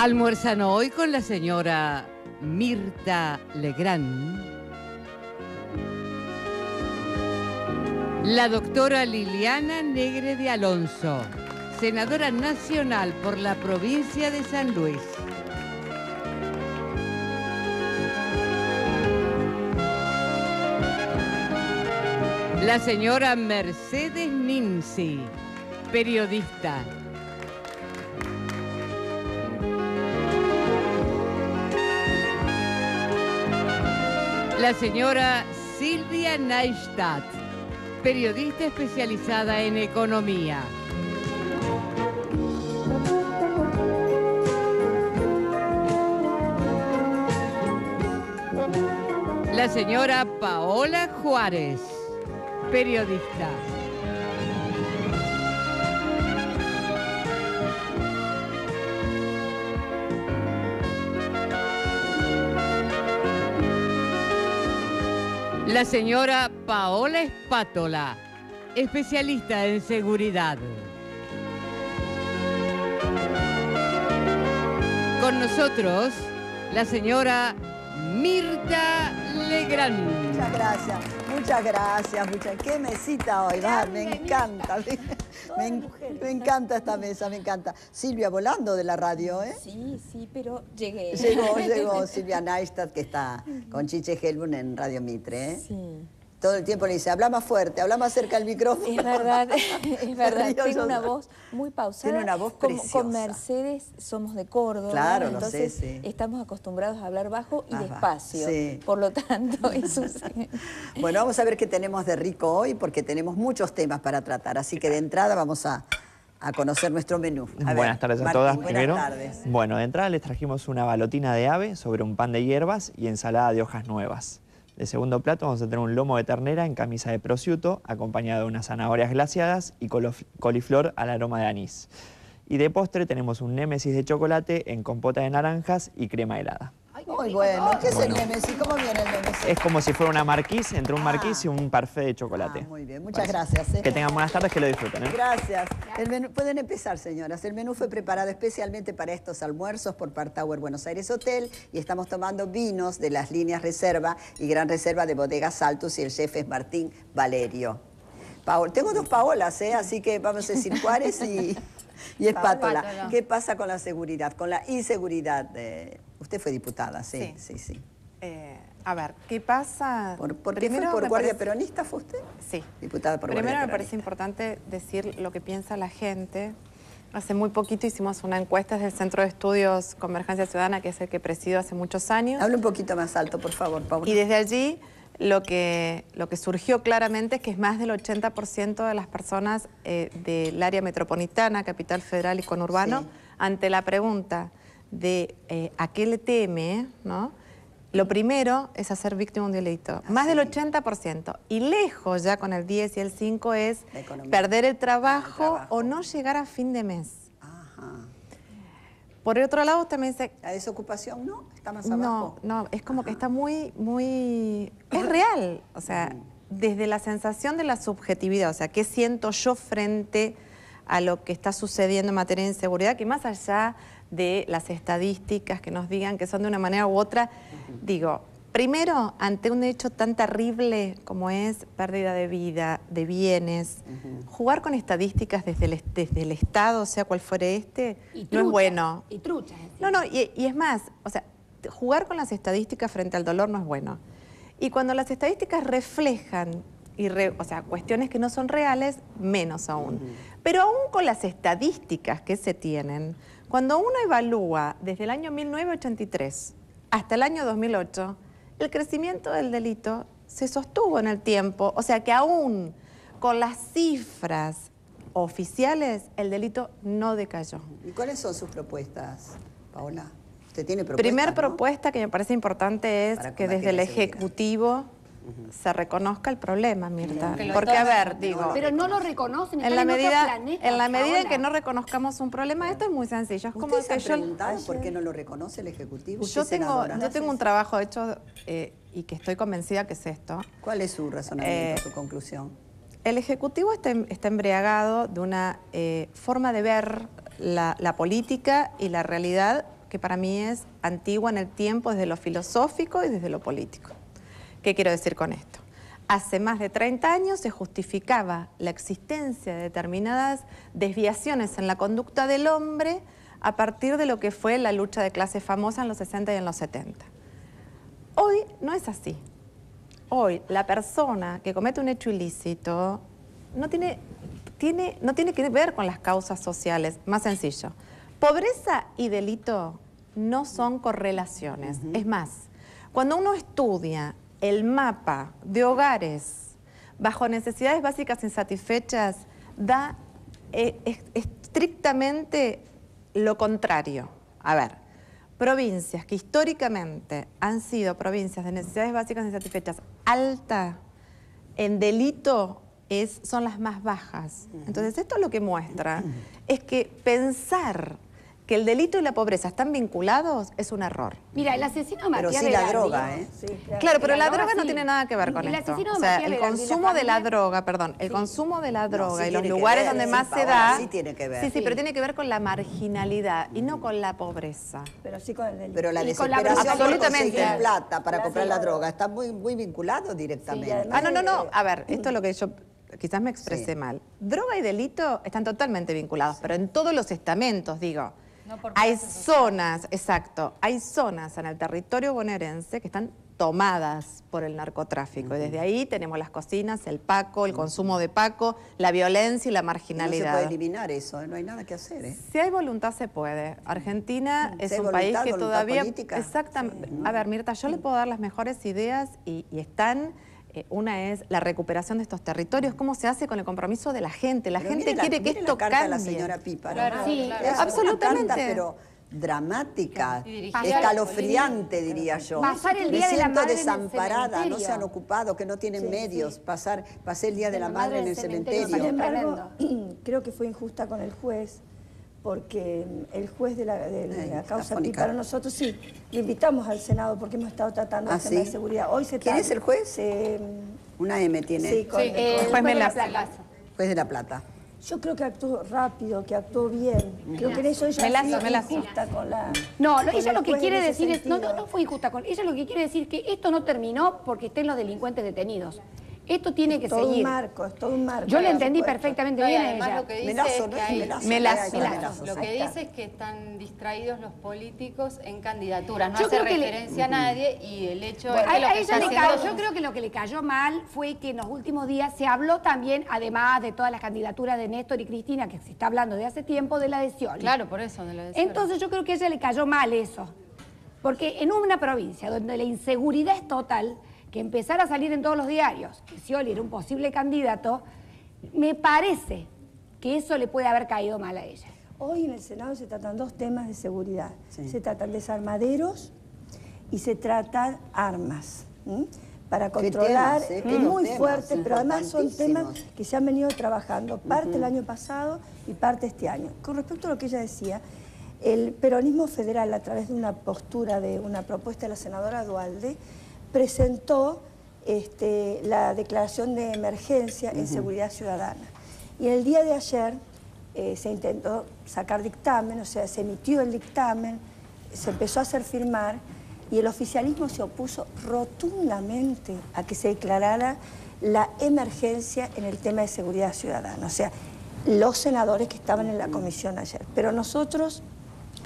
Almuerzan hoy con la señora Mirta Legrand, la doctora Liliana Negre de Alonso, senadora nacional por la provincia de San Luis. La señora Mercedes Ninzi, periodista. La señora Silvia Neistat, periodista especializada en economía. La señora Paola Juárez, periodista. La señora Paola Espátola, especialista en seguridad. Con nosotros, la señora Mirta Legrand. Muchas gracias, muchas gracias, qué mesita hoy, me encanta. Me encanta esta mesa, me encanta. Silvia volando de la radio, ¿eh? Sí, pero llegué. Llegó Silvia Neistat, que está con Chiche Helbun en Radio Mitre, ¿eh? Sí. Todo el tiempo le dice, habla más fuerte, habla más cerca del micrófono. Es verdad. Tengo una voz muy pausada. Tiene una voz preciosa. Con Mercedes somos de Córdoba. Claro, entonces, lo sé, sí. Estamos acostumbrados a hablar bajo y despacio. Sí. Por lo tanto, eso sí. Bueno, vamos a ver qué tenemos de rico hoy, porque tenemos muchos temas para tratar. Así que de entrada vamos a conocer nuestro menú. Buenas tardes a Martín, todas. buenas Primero, tardes. Bueno, de entrada les trajimos una balotina de ave sobre un pan de hierbas y ensalada de hojas nuevas. De segundo plato vamos a tener un lomo de ternera en camisa de prosciutto, acompañado de unas zanahorias glaseadas y coliflor al aroma de anís. Y de postre tenemos un némesis de chocolate en compota de naranjas y crema helada. Muy bueno. ¿Qué es el némesis? ¿Cómo viene el némesis? Es como si fuera una marquise, entre un marquise y un parfait de chocolate. Muy bien, muchas gracias. Que tengan buenas tardes, que lo disfruten. Gracias. El menú, pueden empezar, señoras. El menú fue preparado especialmente para estos almuerzos por Partower Buenos Aires Hotel y estamos tomando vinos de las líneas Reserva y Gran Reserva de Bodegas Altus y el chef es Martín Valerio. Tengo dos Paolas, así que vamos a decir Juárez y Espátola. ¿Qué pasa con la seguridad, con la inseguridad? Usted fue diputada, sí. A ver, ¿qué pasa? ¿Por qué fue por guardia peronista fue usted? Sí. Diputada por Primero guardia me parece importante decir lo que piensa la gente. Hace muy poquito hicimos una encuesta desde el Centro de Estudios Convergencia Ciudadana, que es el que presido hace muchos años. Hable un poquito más alto, por favor, Paula. Y desde allí lo que surgió claramente es que es más del 80% de las personas del área metropolitana, Capital Federal y conurbano, ante la pregunta de a qué le teme, ¿no? Lo primero es hacer víctima de un delito. Más del 80%. Y lejos ya con el 10 y el 5 es perder el trabajo o no llegar a fin de mes. Por el otro lado también dice... ¿La desocupación no? ¿Está más abajo? No, es como que está muy... Es real. O sea, desde la sensación de la subjetividad, o sea, ¿qué siento yo frente a lo que está sucediendo en materia de inseguridad? Que más allá de las estadísticas que nos digan que son de una manera u otra, digo, primero, ante un hecho tan terrible como es pérdida de vida, de bienes, jugar con estadísticas desde el Estado, sea cual fuere no es bueno. Y truchas. Y es más, o sea, jugar con las estadísticas frente al dolor no es bueno. Y cuando las estadísticas reflejan, o sea, cuestiones que no son reales, menos aún. Pero aún con las estadísticas que se tienen, cuando uno evalúa desde el año 1983 hasta el año 2008, el crecimiento del delito se sostuvo en el tiempo. O sea que aún con las cifras oficiales, el delito no decayó. ¿Y cuáles son sus propuestas, Paola? ¿Usted tiene propuestas? Primera propuesta que me parece importante es que desde el Ejecutivo se reconozca el problema, Mirta. Porque, a ver, digo... Pero no lo reconocen, en la medida en que no reconozcamos un problema, esto es muy sencillo. Es como que yo... ¿Por qué no lo reconoce el Ejecutivo? Yo tengo un trabajo hecho y que estoy convencida que es esto. ¿Cuál es su razonamiento, su conclusión? El Ejecutivo está embriagado de una forma de ver la política y la realidad que para mí es antigua en el tiempo desde lo filosófico y desde lo político. ¿Qué quiero decir con esto? Hace más de 30 años se justificaba la existencia de determinadas desviaciones en la conducta del hombre a partir de lo que fue la lucha de clases famosa en los 60 y en los 70. Hoy no es así. Hoy la persona que comete un hecho ilícito no tiene que ver con las causas sociales. Más sencillo. Pobreza y delito no son correlaciones. Es más, cuando uno estudia el mapa de hogares bajo necesidades básicas insatisfechas, da estrictamente lo contrario. A ver, provincias que históricamente han sido provincias de necesidades básicas insatisfechas alta en delito son las más bajas. Entonces, esto lo que muestra es que pensar que el delito y la pobreza están vinculados es un error. Mira, el asesino de Matías Pero sí la droga, ¿eh? Sí, claro, pero la droga sí. no tiene nada que ver con El esto. asesino de O sea, Matías el Veraldi, consumo la de la familia- droga, perdón, el consumo de la droga sí y los tiene que lugares ver, donde sí, más se Paola, da... sí tiene que ver. Sí, Sí. pero tiene que ver con la marginalidad y no con la pobreza. Pero sí con el delito. Pero la Y con la desesperación por absolutamente. conseguir plata para La comprar la droga. droga está muy vinculado directamente. Sí, y además- No. A ver, esto es lo que yo quizás me expresé Sí. mal. Droga y delito están totalmente vinculados, pero en todos los estamentos, digo. Hay zonas, exacto, hay zonas en el territorio bonaerense que están tomadas por el narcotráfico. Y desde ahí tenemos las cocinas, el paco, el consumo de paco, la violencia y la No se marginalidad. puede eliminar eso, ¿eh? No hay nada que hacer, ¿eh? Si hay voluntad se puede. Argentina es Si hay un país voluntad, que voluntad todavía... política. Exactamente. A ver, Mirta, yo le puedo dar las mejores ideas y están... una es la recuperación de estos territorios, cómo se hace con el compromiso de la gente. La Pero gente mire quiere que mire esto la carta cambie. de la señora Píparo. Claro, sí, Es absolutamente. una carta, pero dramática, Y dirigida al escalofriante, diría yo. Pasar el Día Me de la siento Madre en el desamparada, no cementerio. se han ocupado, que no tienen medios. Pasé el Día de la Madre en el Sin cementerio. embargo, creo que fue injusta con el juez, porque el juez de la causa afónica. Píparo, nosotros sí, le invitamos al Senado porque hemos estado tratando el ¿Ah, tema de sí? seguridad. Hoy se ¿Quién tra- es el juez? se- Una M tiene. sí, con- Sí, con- juez de la Melaza. Plata. Juez de la Plata. yo creo que actuó rápido, que actuó bien. Creo que en eso ella Melaza, ha sido Melaza. injusta con la... No, con ella el lo que juez quiere en ese decir es, no sentido. fue injusta con ella, lo que quiere decir que esto no terminó porque estén los delincuentes detenidos. Esto tiene que Es todo seguir. un marco, es todo un marco. Yo le por entendí supuesto. perfectamente No, y bien a además ella. lo que dice Melazo, es ¿no que es hay... Melazo? Melazo. Melazo. Lo que dice es que están distraídos los políticos en candidaturas, no Yo hace creo que referencia a nadie y el hecho Bueno, es que lo a que ella está le haciendo... yo creo que lo que le cayó mal fue que en los últimos días se habló también, además de todas las candidaturas de Néstor y Cristina, que se está hablando de hace tiempo, de la de Scioli. Claro, por eso me lo decía. Entonces yo creo que a ella le cayó mal eso. Porque en una provincia donde la inseguridad es total, que empezara a salir en todos los diarios que Scioli era un posible candidato, me parece que eso le puede haber caído mal a ella. Hoy en el Senado se tratan dos temas de seguridad. Sí. Se tratan desarmaderos y se tratan armas. Para controlar, temas, es qué muy temas, fuerte, pero además son temas importantísimos. que se han venido trabajando, parte el año pasado y parte este año. Con respecto a lo que ella decía, el peronismo federal, a través de una postura, de una propuesta de la senadora Duhalde, presentó la declaración de emergencia en seguridad ciudadana. Y el día de ayer se intentó sacar dictamen, o sea, se emitió el dictamen, se empezó a hacer firmar y el oficialismo se opuso rotundamente a que se declarara la emergencia en el tema de seguridad ciudadana. O sea, los senadores que estaban en la comisión ayer. Pero nosotros,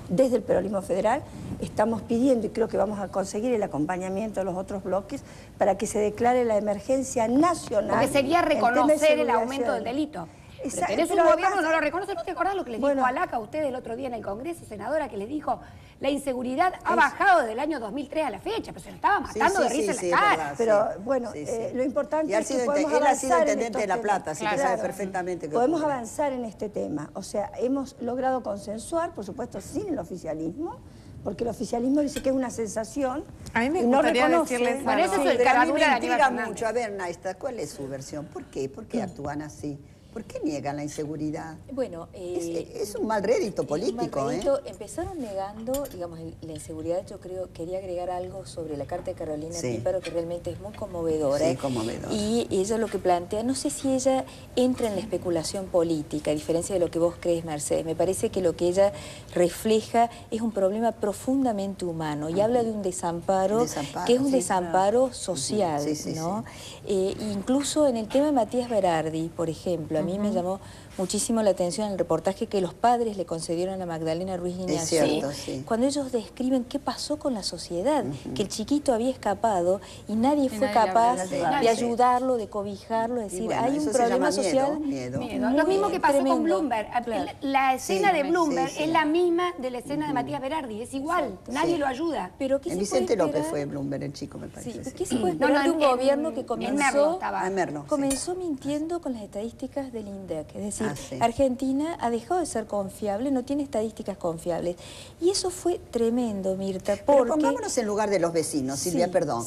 desde el peronismo federal, estamos pidiendo, y creo que vamos a conseguir el acompañamiento de los otros bloques, para que se declare la emergencia nacional. Porque sería en temas de reconocer el seguridad aumento del ciudadana. delito. Pero Exacto, tenés un pero gobierno, además- no lo reconoce. ¿No te acordás lo que les Bueno. dijo Alaca a ustedes el otro día en el Congreso, senadora, que les dijo la inseguridad ha bajado desde el año 2003 a la fecha, pero se lo estaba matando de risa en sí, la es cara? verdad, Pero sí. bueno, Sí, sí. lo importante Y ha es que sido podemos él ha sido avanzar en intendente de La estos Plata, temas. así que Claro. sabe perfectamente que Podemos ocurre. avanzar en este tema. O sea, hemos logrado consensuar, por supuesto, sin el oficialismo, porque el oficialismo dice que es una sensación A mí me y no gustaría reconoce. decirles Bueno, eso es el Pero a mí caradura me de Aníbal intriga Fernández. mucho. A ver, Naista, ¿cuál es su versión? ¿Por qué? ¿Por qué actúan así? ¿Por qué niegan la inseguridad? Bueno, es un mal rédito político. Un mal rédito. Empezaron negando, digamos, la inseguridad. Yo quería agregar algo sobre la carta de Carolina Píparo, que realmente es muy conmovedora. Sí, conmovedora. Y ella lo que plantea, no sé si ella entra en la especulación política, a diferencia de lo que vos crees, Mercedes. Me parece que lo que ella refleja es un problema profundamente humano y habla de un desamparo que es un desamparo social, ¿no? Incluso en el tema de Matías Berardi, por ejemplo, a mí me llamó muchísimo la atención en el reportaje que los padres le concedieron a Magdalena Ruiz Iñazú, cuando ellos describen qué pasó con la sociedad, que el chiquito había escapado y nadie fue capaz de ayudarlo, de cobijarlo, es decir, hay un problema social. Miedo. Lo mismo que pasó con Bloomberg. Claro. La escena de Bloomberg es la misma de la escena de Matías Berardi, es igual, nadie lo ayuda. Pero en Vicente López fue Bloomberg el chico, me parece. ¿Qué se puede esperar de un gobierno que comenzó mintiendo con las estadísticas del INDEC? Es decir, Argentina ha dejado de ser confiable, no tiene estadísticas confiables. Y eso fue tremendo, Mirta, porque... Pero pongámonos en lugar de los vecinos, Silvia, perdón.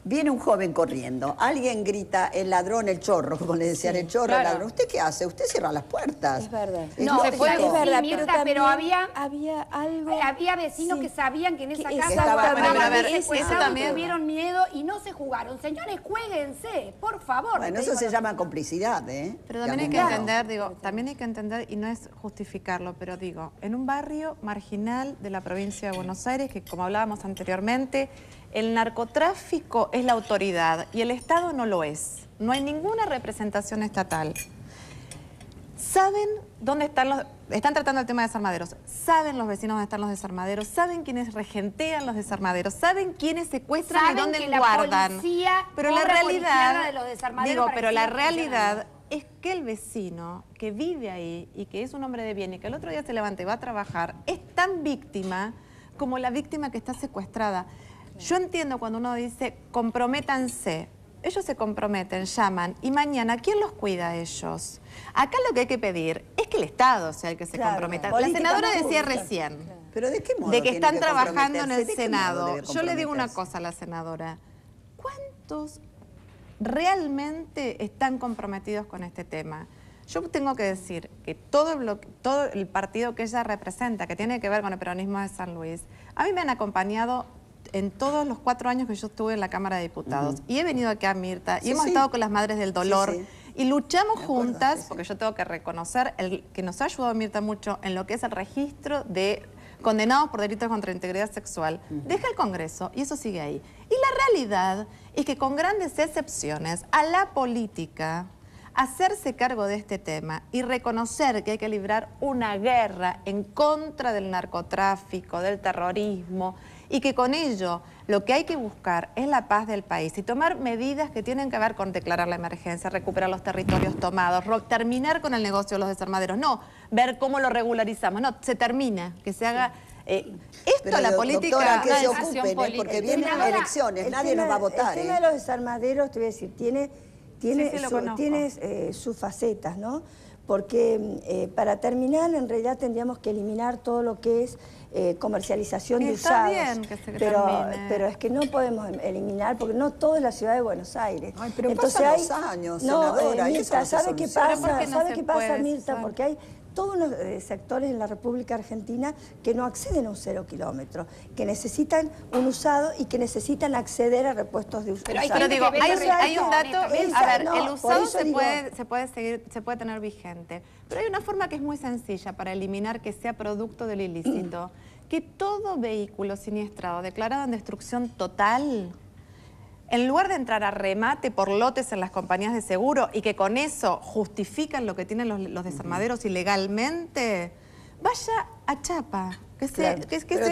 Viene un joven corriendo, alguien grita, el ladrón, el chorro, como le decían, el chorro, el ladrón. ¿Usted qué hace? Usted cierra las puertas. Es verdad. No, es verdad, Mirta, pero había algo... Había vecinos que sabían que en esa casa eso también tuvieron miedo y no se jugaron. Señores, juéguense, por favor. Bueno, eso se llama complicidad, ¿eh? Pero también hay que entender, también hay que entender, y no es justificarlo, pero digo, en un barrio marginal de la provincia de Buenos Aires, que como hablábamos anteriormente, el narcotráfico es la autoridad y el Estado no lo es. No hay ninguna representación estatal. ¿Saben dónde están los... Están tratando el tema de desarmaderos. ¿Saben los vecinos dónde están los desarmaderos? ¿Saben quiénes regentean los desarmaderos? ¿Saben quiénes secuestran y dónde guardan? Pero la realidad... pero la realidad es que el vecino que vive ahí y que es un hombre de bien y que el otro día se levanta y va a trabajar es tan víctima como la víctima que está secuestrada. Yo entiendo cuando uno dice comprométanse. Ellos se comprometen, llaman y mañana ¿quién los cuida a ellos? Acá lo que hay que pedir es que el Estado sea el que se comprometa. La senadora decía recién ¿pero de qué modo de que están trabajando en el ¿De Senado. Yo le digo una cosa a la senadora. ¿Cuántos realmente están comprometidos con este tema? Yo tengo que decir que todo el partido que ella representa, que tiene que ver con el peronismo de San Luis, a mí me han acompañado en todos los 4 años que yo estuve en la Cámara de Diputados. Y he venido acá, Mirta, y hemos estado con las Madres del Dolor. Y luchamos juntas, porque yo tengo que reconocer que nos ha ayudado Mirta mucho en lo que es el registro de condenados por delitos contra la integridad sexual. Deja el Congreso y eso sigue ahí. Y la realidad es que con grandes excepciones a la política, hacerse cargo de este tema y reconocer que hay que librar una guerra en contra del narcotráfico, del terrorismo, y que con ello lo que hay que buscar es la paz del país y tomar medidas que tienen que ver con declarar la emergencia, recuperar los territorios tomados, terminar con el negocio de los desarmaderos, no ver cómo lo regularizamos, no, se termina, que se haga... Pero, la política... Doctora, que se ocupen, porque vienen elecciones, nadie nos va a votar. El tema de los desarmaderos, te voy a decir, tiene sus facetas, ¿no? Porque para terminar, en realidad tendríamos que eliminar todo lo que es comercialización de usados. Bien que se pero es que no podemos eliminar, porque no todo es la ciudad de Buenos Aires. Ay, pero pasan los años, senadora. Mirta, ¿sabe qué pasa? ¿Sabe qué pasa, Mirta? usar? Porque hay todos unos sectores en la República Argentina que no acceden a un 0 kilómetro, que necesitan un usado y que necesitan acceder a repuestos de usados. Pero digo, hay un dato, a ver, el usado se puede tener vigente, pero hay una forma que es muy sencilla para eliminar que sea producto del ilícito, que todo vehículo siniestrado declarado en destrucción total, en lugar de entrar a remate por lotes en las compañías de seguro y que con eso justifican lo que tienen los desarmaderos ilegalmente, vaya a chapa. Pero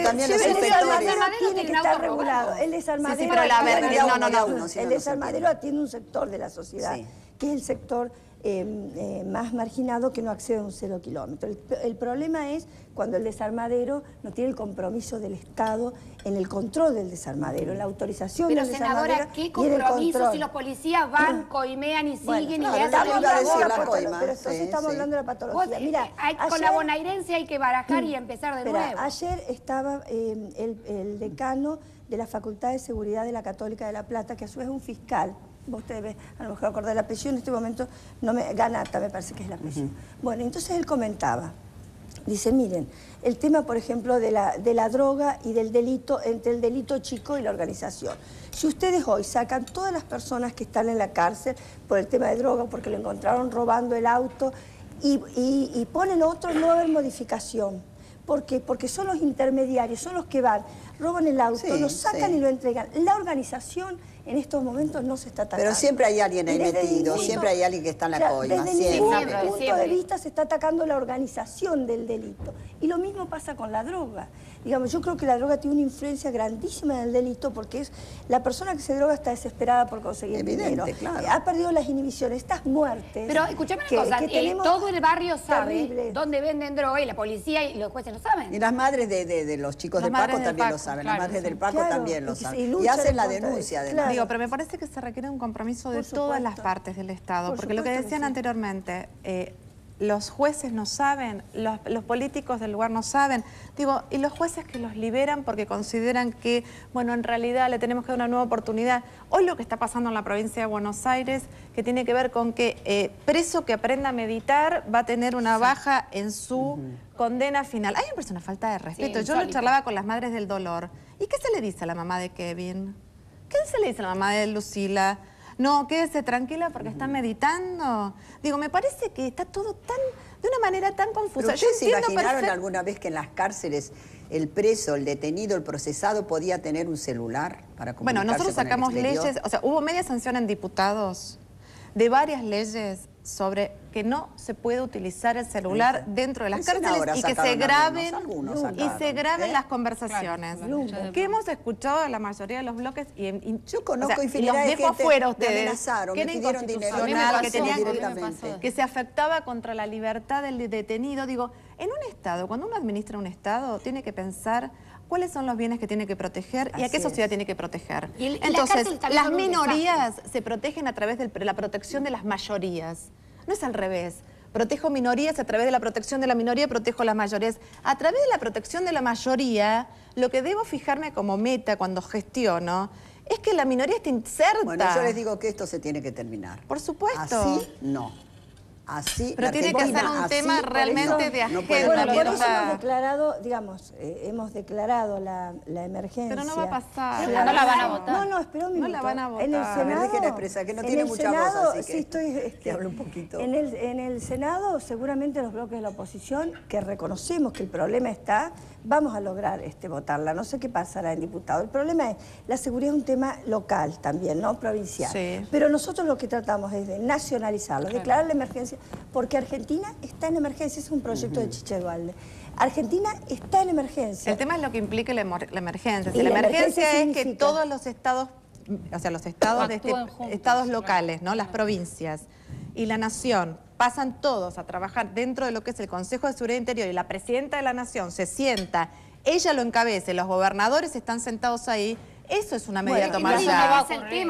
también el desarmadero tiene que estar regulado. El desarmadero, el desarmadero atiende un sector de la sociedad, que es el sector más marginado que no accede a un 0 kilómetro. El problema es cuando el desarmadero no tiene el compromiso del Estado en el control del desarmadero, en la autorización del desarmadero. Pero senadora, ¿qué compromiso si los policías van, coimean y siguen y le hacen pero estamos hablando de la patología. Mira, con la bonaerense hay que barajar y empezar de nuevo. Ayer estaba el decano de la Facultad de Seguridad de la Católica de La Plata, que a su vez es un fiscal. Vos te debes a lo mejor acordar el apellido, en este momento no Ganata me parece que es la apellido. Bueno, entonces él comentaba, dice, miren, el tema, por ejemplo, de la droga y del delito, entre el delito chico y la organización. Si ustedes hoy sacan todas las personas que están en la cárcel por el tema de droga, porque lo encontraron robando el auto, y ponen otro, no va a haber modificación. ¿Por qué? Porque son los intermediarios, son los que van, roban el auto, lo sacan y lo entregan. La organización en estos momentos no se está atacando. Pero siempre hay alguien ahí metido, siempre hay alguien que está en la coima. Desde mi punto de vista se está atacando la organización del delito. Y lo mismo pasa con la droga. Digamos, yo creo que la droga tiene una influencia grandísima en el delito porque es la persona que se droga está desesperada por conseguir dinero. Claro. Ha perdido las inhibiciones, estas muertes. Pero escúchame una cosa, todo el barrio sabe dónde venden droga y la policía y los jueces lo saben. Y las madres de los chicos de Paco también lo saben, las madres del Paco también lo saben. Y hacen la denuncia además. Digo, pero me parece que se requiere un compromiso de todas las partes del Estado, porque lo que decían anteriormente, los jueces no saben, los políticos del lugar no saben, digo, y los jueces que los liberan porque consideran que, bueno, en realidad le tenemos que dar una nueva oportunidad. Hoy lo que está pasando en la provincia de Buenos Aires, que tiene que ver con que preso que aprenda a meditar va a tener una baja en su condena final. Hay una falta de respeto. Yo lo charlaba con las madres del dolor. ¿Y qué se le dice a la mamá de Kevin? ¿Qué se le dice a la mamá de Lucila? No, quédese tranquila porque está meditando. Digo, me parece que está todo de una manera tan confusa. ¿Pero ustedes se imaginaron alguna vez que en las cárceles el preso, el detenido, el procesado podía tener un celular para comunicarse? Bueno, nosotros sacamos leyes, o sea, hubo media sanción en diputados de varias leyes sobre que no se puede utilizar el celular dentro de las cárceles y que se graben las conversaciones. Que hemos escuchado de la mayoría de los bloques y yo conozco infinidad de gente afuera ustedes, me amenazaron, que me era pidieron dinero, que se afectaba contra la libertad del detenido. Digo, en un Estado, cuando uno administra un Estado, tiene que pensar cuáles son los bienes que tiene que proteger y a qué sociedad tiene que proteger. Entonces, las minorías se protegen a través de la protección de las mayorías. No es al revés. Protejo minorías, a través de la protección de la minoría protejo las mayorías. A través de la protección de la mayoría, lo que debo fijarme como meta cuando gestiono es que la minoría esté inserta. Bueno, yo les digo que esto se tiene que terminar. Por supuesto. Así no. Así, pero tiene que ser un tema realmente de agenda. Bueno, por eso hemos declarado, digamos, hemos declarado la emergencia. Pero no va a pasar. No la van a votar. No, espera un minuto. No la van a votar. En el Senado, déjenla expresar, que no tiene mucha voz, así que hablo un poquito. En el Senado, seguramente los bloques de la oposición, que reconocemos que el problema está, vamos a lograr votarla. No sé qué pasará en diputado. El problema es, la seguridad es un tema local también, no provincial. Sí. Pero nosotros lo que tratamos es de nacionalizarlo, declarar la emergencia, porque Argentina está en emergencia, es un proyecto de Chiche Duhalde. Argentina está en emergencia. El tema es lo que implica la emergencia. Si la emergencia es que todos los estados, o sea, los estados estados locales, ¿no? Las provincias y la nación pasan todos a trabajar dentro de lo que es el Consejo de Seguridad Interior y la presidenta de la Nación se sienta, ella lo encabece, los gobernadores están sentados ahí. Eso es una medida a tomar ya.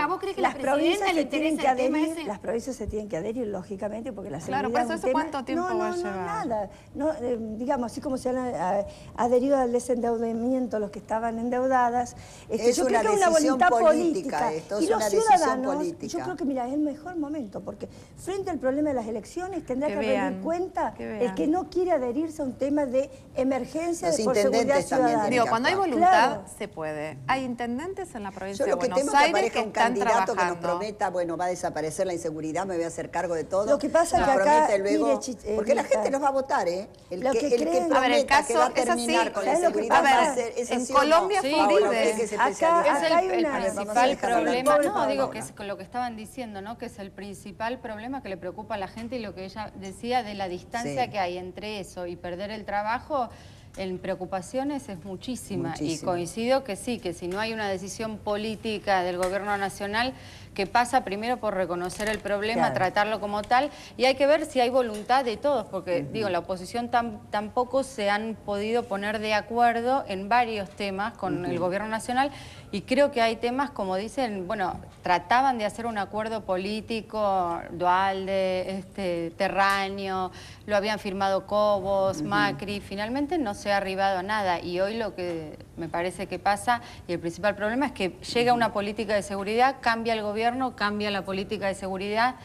¿Vos crees que las provincias le tienen que adherir? Las provincias se tienen que adherir, lógicamente, porque la seguridad por eso ¿cuánto tiempo va a llevar? Nada. No, digamos, así como se han adherido al desendeudamiento los que estaban endeudadas. Es una decisión política. Esto es una decisión política. Yo creo que, mira, es el mejor momento, porque frente al problema de las elecciones tendrá que tener en cuenta el que no quiere adherirse a un tema de emergencia por seguridad ciudadana. Digo, cuando hay voluntad, se puede. Hay intendentes en la provincia de Buenos Aires que un candidato que nos prometa, bueno, va a desaparecer la inseguridad, me voy a hacer cargo de todo. Lo que pasa es que acá, luego, porque la gente los va a votar, ¿eh? El que prometa el caso que va a terminar con la inseguridad va a ser, es en así Colombia no. Furibe. Acá hay el principal problema, no, digo que es con lo que estaban diciendo, ¿no? Que es el principal problema que le preocupa a la gente y lo que ella decía de la distancia que hay entre eso y perder el trabajo. En preocupaciones es muchísima y coincido que sí, que si no hay una decisión política del gobierno nacional que pasa primero por reconocer el problema, tratarlo como tal, y hay que ver si hay voluntad de todos, porque digo, la oposición tampoco se han podido poner de acuerdo en varios temas con el gobierno nacional, y creo que hay temas, como dicen, bueno, trataban de hacer un acuerdo político, Duhalde, Terraño, lo habían firmado Cobos, Macri, finalmente no se ha arribado a nada, y hoy lo que me parece que pasa, y el principal problema es que llega una política de seguridad, cambia el gobierno, cambia la política de seguridad,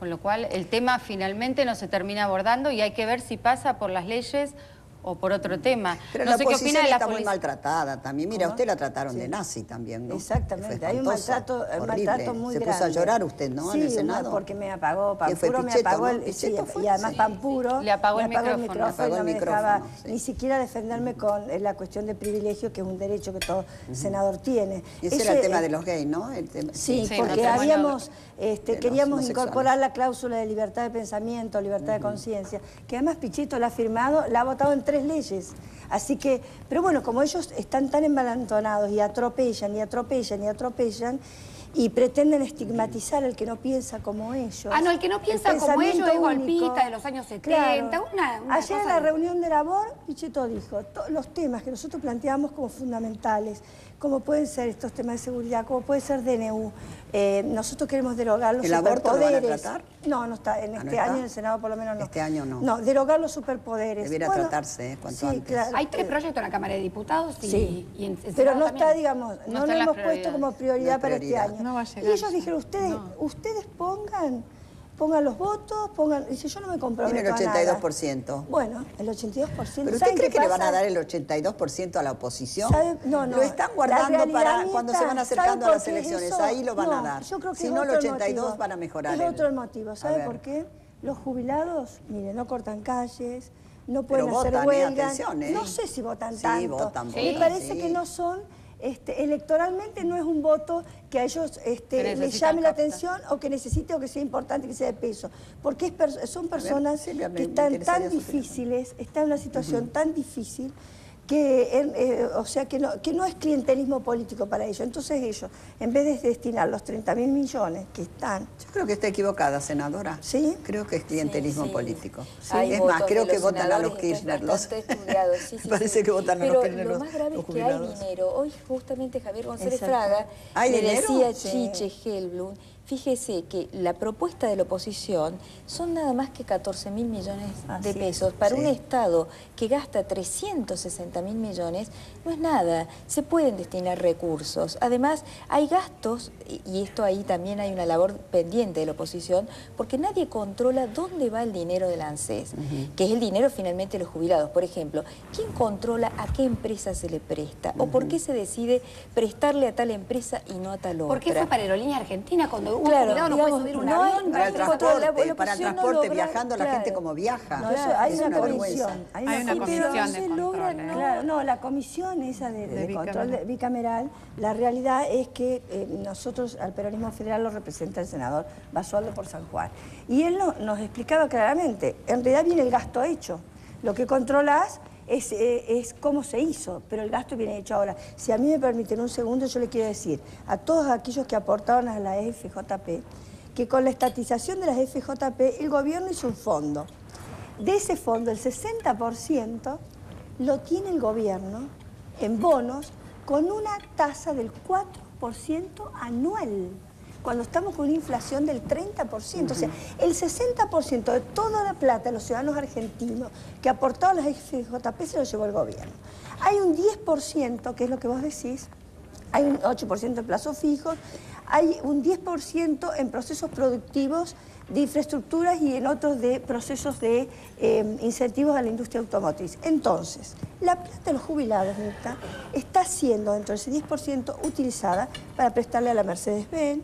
Con lo cual el tema finalmente no se termina abordando y hay que ver si pasa por las leyes o por otro tema. Pero no la sé qué opina de la está muy policía. maltratada también. Mira, usted la trataron de nazi también, ¿no? Exactamente, Fue hay un espantoso, maltrato muy grande. Se puso a llorar usted, ¿no? Sí, en el Senado. porque me apagó, ¿Quién fue? Pampuro me Pichetto, apagó ¿no? el... ¿Pichetto fue? y además Sí. Pampuro Le apagó el me apagó el micrófono. micrófono, Le apagó no el me dejaba micrófono, sí. ni siquiera defenderme con la cuestión de privilegio, que es un derecho que todo senador tiene. Y ese era el tema de los gays, ¿no? Sí, Sí, porque matrimonio habíamos, queríamos homosexuales. incorporar la cláusula de libertad de pensamiento, libertad de conciencia, que además Pichetto la ha firmado, la ha votado en 3 leyes. Así que, pero bueno, como ellos están tan embalantonados y atropellan y atropellan y atropellan, y pretenden estigmatizar al que no piensa como ellos. Ah, no, el que no piensa como ellos es golpista de los años 70. Claro. Una Ayer en cosa la reunión de labor, Pichetto dijo, los temas que nosotros planteamos como fundamentales, como pueden ser estos temas de seguridad, como puede ser DNU, nosotros queremos derogar los ¿El aborto lo van a superpoderes. tratar? No, no está, en ¿no este está? año en el Senado por lo menos no. Este año no. No, derogar los superpoderes. Debiera tratarse, cuanto antes. Claro. Hay 3 proyectos en la Cámara de Diputados y, Sí, y en pero Senado no también. está, digamos, no está lo en las hemos puesto prioridades. como prioridad No es para prioridad. este año. No va a Y llegar. ellos dijeron, ustedes pongan los votos, dice, yo no me comprometo Tiene el a nada. 82%. Bueno, el 82%. ¿Pero usted cree que le van a dar el 82% a la oposición? No, Lo están guardando para cuando se van acercando a las elecciones. Ahí lo van a dar. Yo creo que Si es no, el otro 82 motivo. van a mejorar. Es otro el motivo. A ¿Sabe ver. por qué? Los jubilados, miren, no cortan calles, no pueden Pero hacer votan, huelgas. atención, ¿eh? No sé si votan Sí, tanto. votan, Me votan, parece sí. que no son... electoralmente no es un voto que a ellos les necesitan llame la captar. atención o que necesite o que sea importante, que sea de peso. Porque son personas Silvia, me que están interesaría tan su opinión. difíciles, están en una situación tan difícil que, o sea, que no es clientelismo político para ellos. Entonces ellos, en vez de destinar los 30.000 millones que están... Yo creo que está equivocada, senadora. ¿Sí? Creo que es clientelismo Sí, sí. político. Hay Es votos más, creo de que los votan a los senadores, esto es Kirchner. bastante estudiado, sí, sí, Parece sí. que votan a Pero los Kirchner. lo más grave es que hay jubilados. dinero. Hoy justamente Javier González Exacto. Fraga ¿Hay le dinero? decía a Sí. Chiche Helblum, fíjese que la propuesta de la oposición son nada más que 14.000 millones Así de es. pesos. Para Sí. un Estado que gasta 360.000 millones, no es nada. Se pueden destinar recursos. Además, hay gastos, y esto ahí también hay una labor pendiente de la oposición, porque nadie controla dónde va el dinero del ANSES, que es el dinero finalmente de los jubilados. Por ejemplo, ¿quién controla a qué empresa se le presta? ¿O por qué se decide prestarle a tal empresa y no a tal otra? ¿Por qué fue para Aerolínea Argentina cuando un Claro, jubilado no puede digamos, subir un no hay- avión? Para el no hay control, la transporte, oposición no transporte logra- viajando la claro. gente como viaja. No, eso, hay Es una vergüenza. comisión. Hay una comisión. comisión no de se logra, control. no. Claro, no, la comisión esa de control bicameral, la realidad es que nosotros al peronismo federal lo representa el senador Basualdo por San Juan. Y él nos explicaba claramente, en realidad viene el gasto hecho. Lo que controlás es cómo se hizo, pero el gasto viene hecho ahora. Si a mí me permiten un segundo, yo le quiero decir a todos aquellos que aportaron a la FJP, que con la estatización de las FJP, el gobierno hizo un fondo. De ese fondo, el 60% lo tiene el gobierno en bonos con una tasa del 4% anual, cuando estamos con una inflación del 30%. O sea, el 60% de toda la plata de los ciudadanos argentinos que aportaron las FJP se lo llevó el gobierno. Hay un 10%, que es lo que vos decís, hay un 8% en plazos fijos, hay un 10% en procesos productivos de infraestructuras y en otros de procesos de incentivos a la industria automotriz. Entonces, la plata de los jubilados, Mirta, está siendo dentro de ese 10% utilizada para prestarle a la Mercedes-Benz,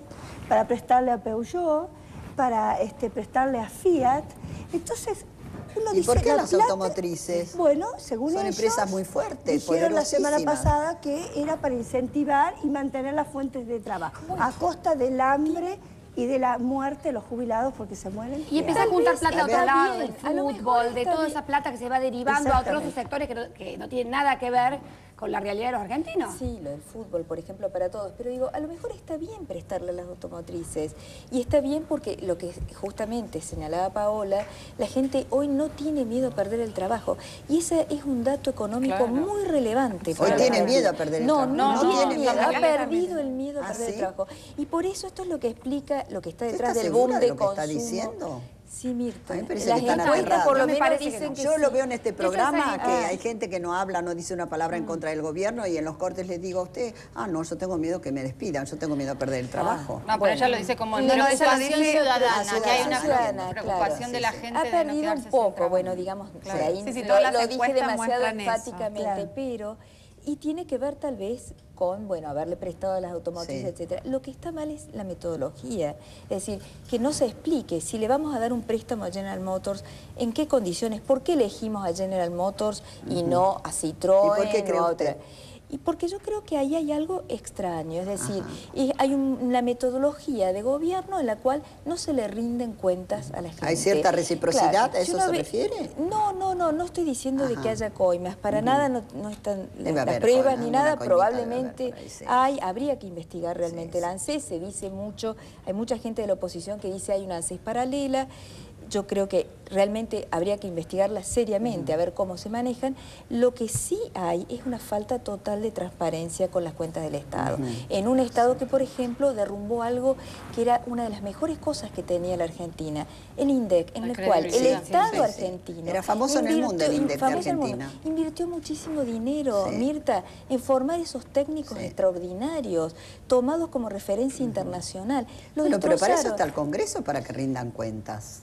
para prestarle a Peugeot, para prestarle a Fiat. Entonces, uno ¿Y dice, por qué la las plata- automotrices? Bueno, según Son ellos, empresas muy fuertes, dijeron la semana poderosísimas. pasada que era para incentivar y mantener las fuentes de trabajo, a costa del hambre y de la muerte de los jubilados porque se mueren. Y empieza a juntar plata de otro está lado, bien, del a lo mejor fútbol, de está toda bien. esa plata que se va derivando a otros Exactamente. sectores que no tienen nada que ver con la realidad de los argentinos. Sí, lo del fútbol, por ejemplo, para todos. Pero digo, a lo mejor está bien prestarle a las automotrices. Y está bien porque lo que justamente señalaba Paola, la gente hoy no tiene miedo a perder el trabajo. Y ese es un dato económico Claro. muy relevante. Hoy para la tiene gente. miedo a perder el No, trabajo. no, No, tiene miedo. la Ha mayoría perdido el miedo a ¿Ah, perder sí? el trabajo. Y por eso esto es lo que explica lo que está ¿Usted detrás está del segura boom de de lo que está consumo. diciendo? Sí, Mirta. A mí me parece Las que están encuestas aterrados. por lo Me menos parece que dicen no. que Yo sí. lo veo en este programa, Ellos que ahí- hay gente que no habla, no dice una palabra en contra del gobierno, y en los cortes les digo a usted, no, yo tengo miedo que me despidan, yo tengo miedo a perder el trabajo. No, pero ella lo dice como en No, preocupación ella lo dice- ciudadana, que hay una ciudadana, preocupación claro, de la sí, sí. gente Ha de no perdido quedarse un sin poco, trabajo. bueno, digamos, Claro. por ahí Sí, sí, lo, todas las lo dije encuestas demasiado muestran eso. enfáticamente, Claro. pero... Y tiene que ver tal vez con, bueno, haberle prestado a las automotrices, Sí. etcétera. Lo que está mal es la metodología. Es decir, que no se explique si le vamos a dar un préstamo a General Motors, en qué condiciones, por qué elegimos a General Motors y no a Citroën ¿Y por qué cree o a usted? otra. Y porque yo creo que ahí hay algo extraño, es decir, hay una metodología de gobierno en la cual no se le rinden cuentas a la gente. ¿Hay cierta reciprocidad? Claro, ¿A si eso uno se ve- refiere? No estoy diciendo de que Ajá. haya coimas, para nada no están Debe las haber pruebas coima, ni alguna nada, coimita probablemente debe haber por ahí, sí. habría que investigar realmente el ANSES, se dice mucho, hay mucha gente de la oposición que dice hay una ANSES paralela. Yo creo que realmente habría que investigarlas seriamente, a ver cómo se manejan. Lo que sí hay es una falta total de transparencia con las cuentas del Estado. En un Estado que, por ejemplo, derrumbó algo que era una de las mejores cosas que tenía la Argentina, el INDEC, en La el cual el credibilidad. Estado Sí, sí. argentino... Era famoso en el mundo el INDEC de famoso en el mundo. Argentina. Invirtió muchísimo dinero, Sí. Mirta, en formar esos técnicos Sí. extraordinarios, tomados como referencia internacional. Lo Bueno, pero para eso destrozaron. está el Congreso, para que rindan cuentas.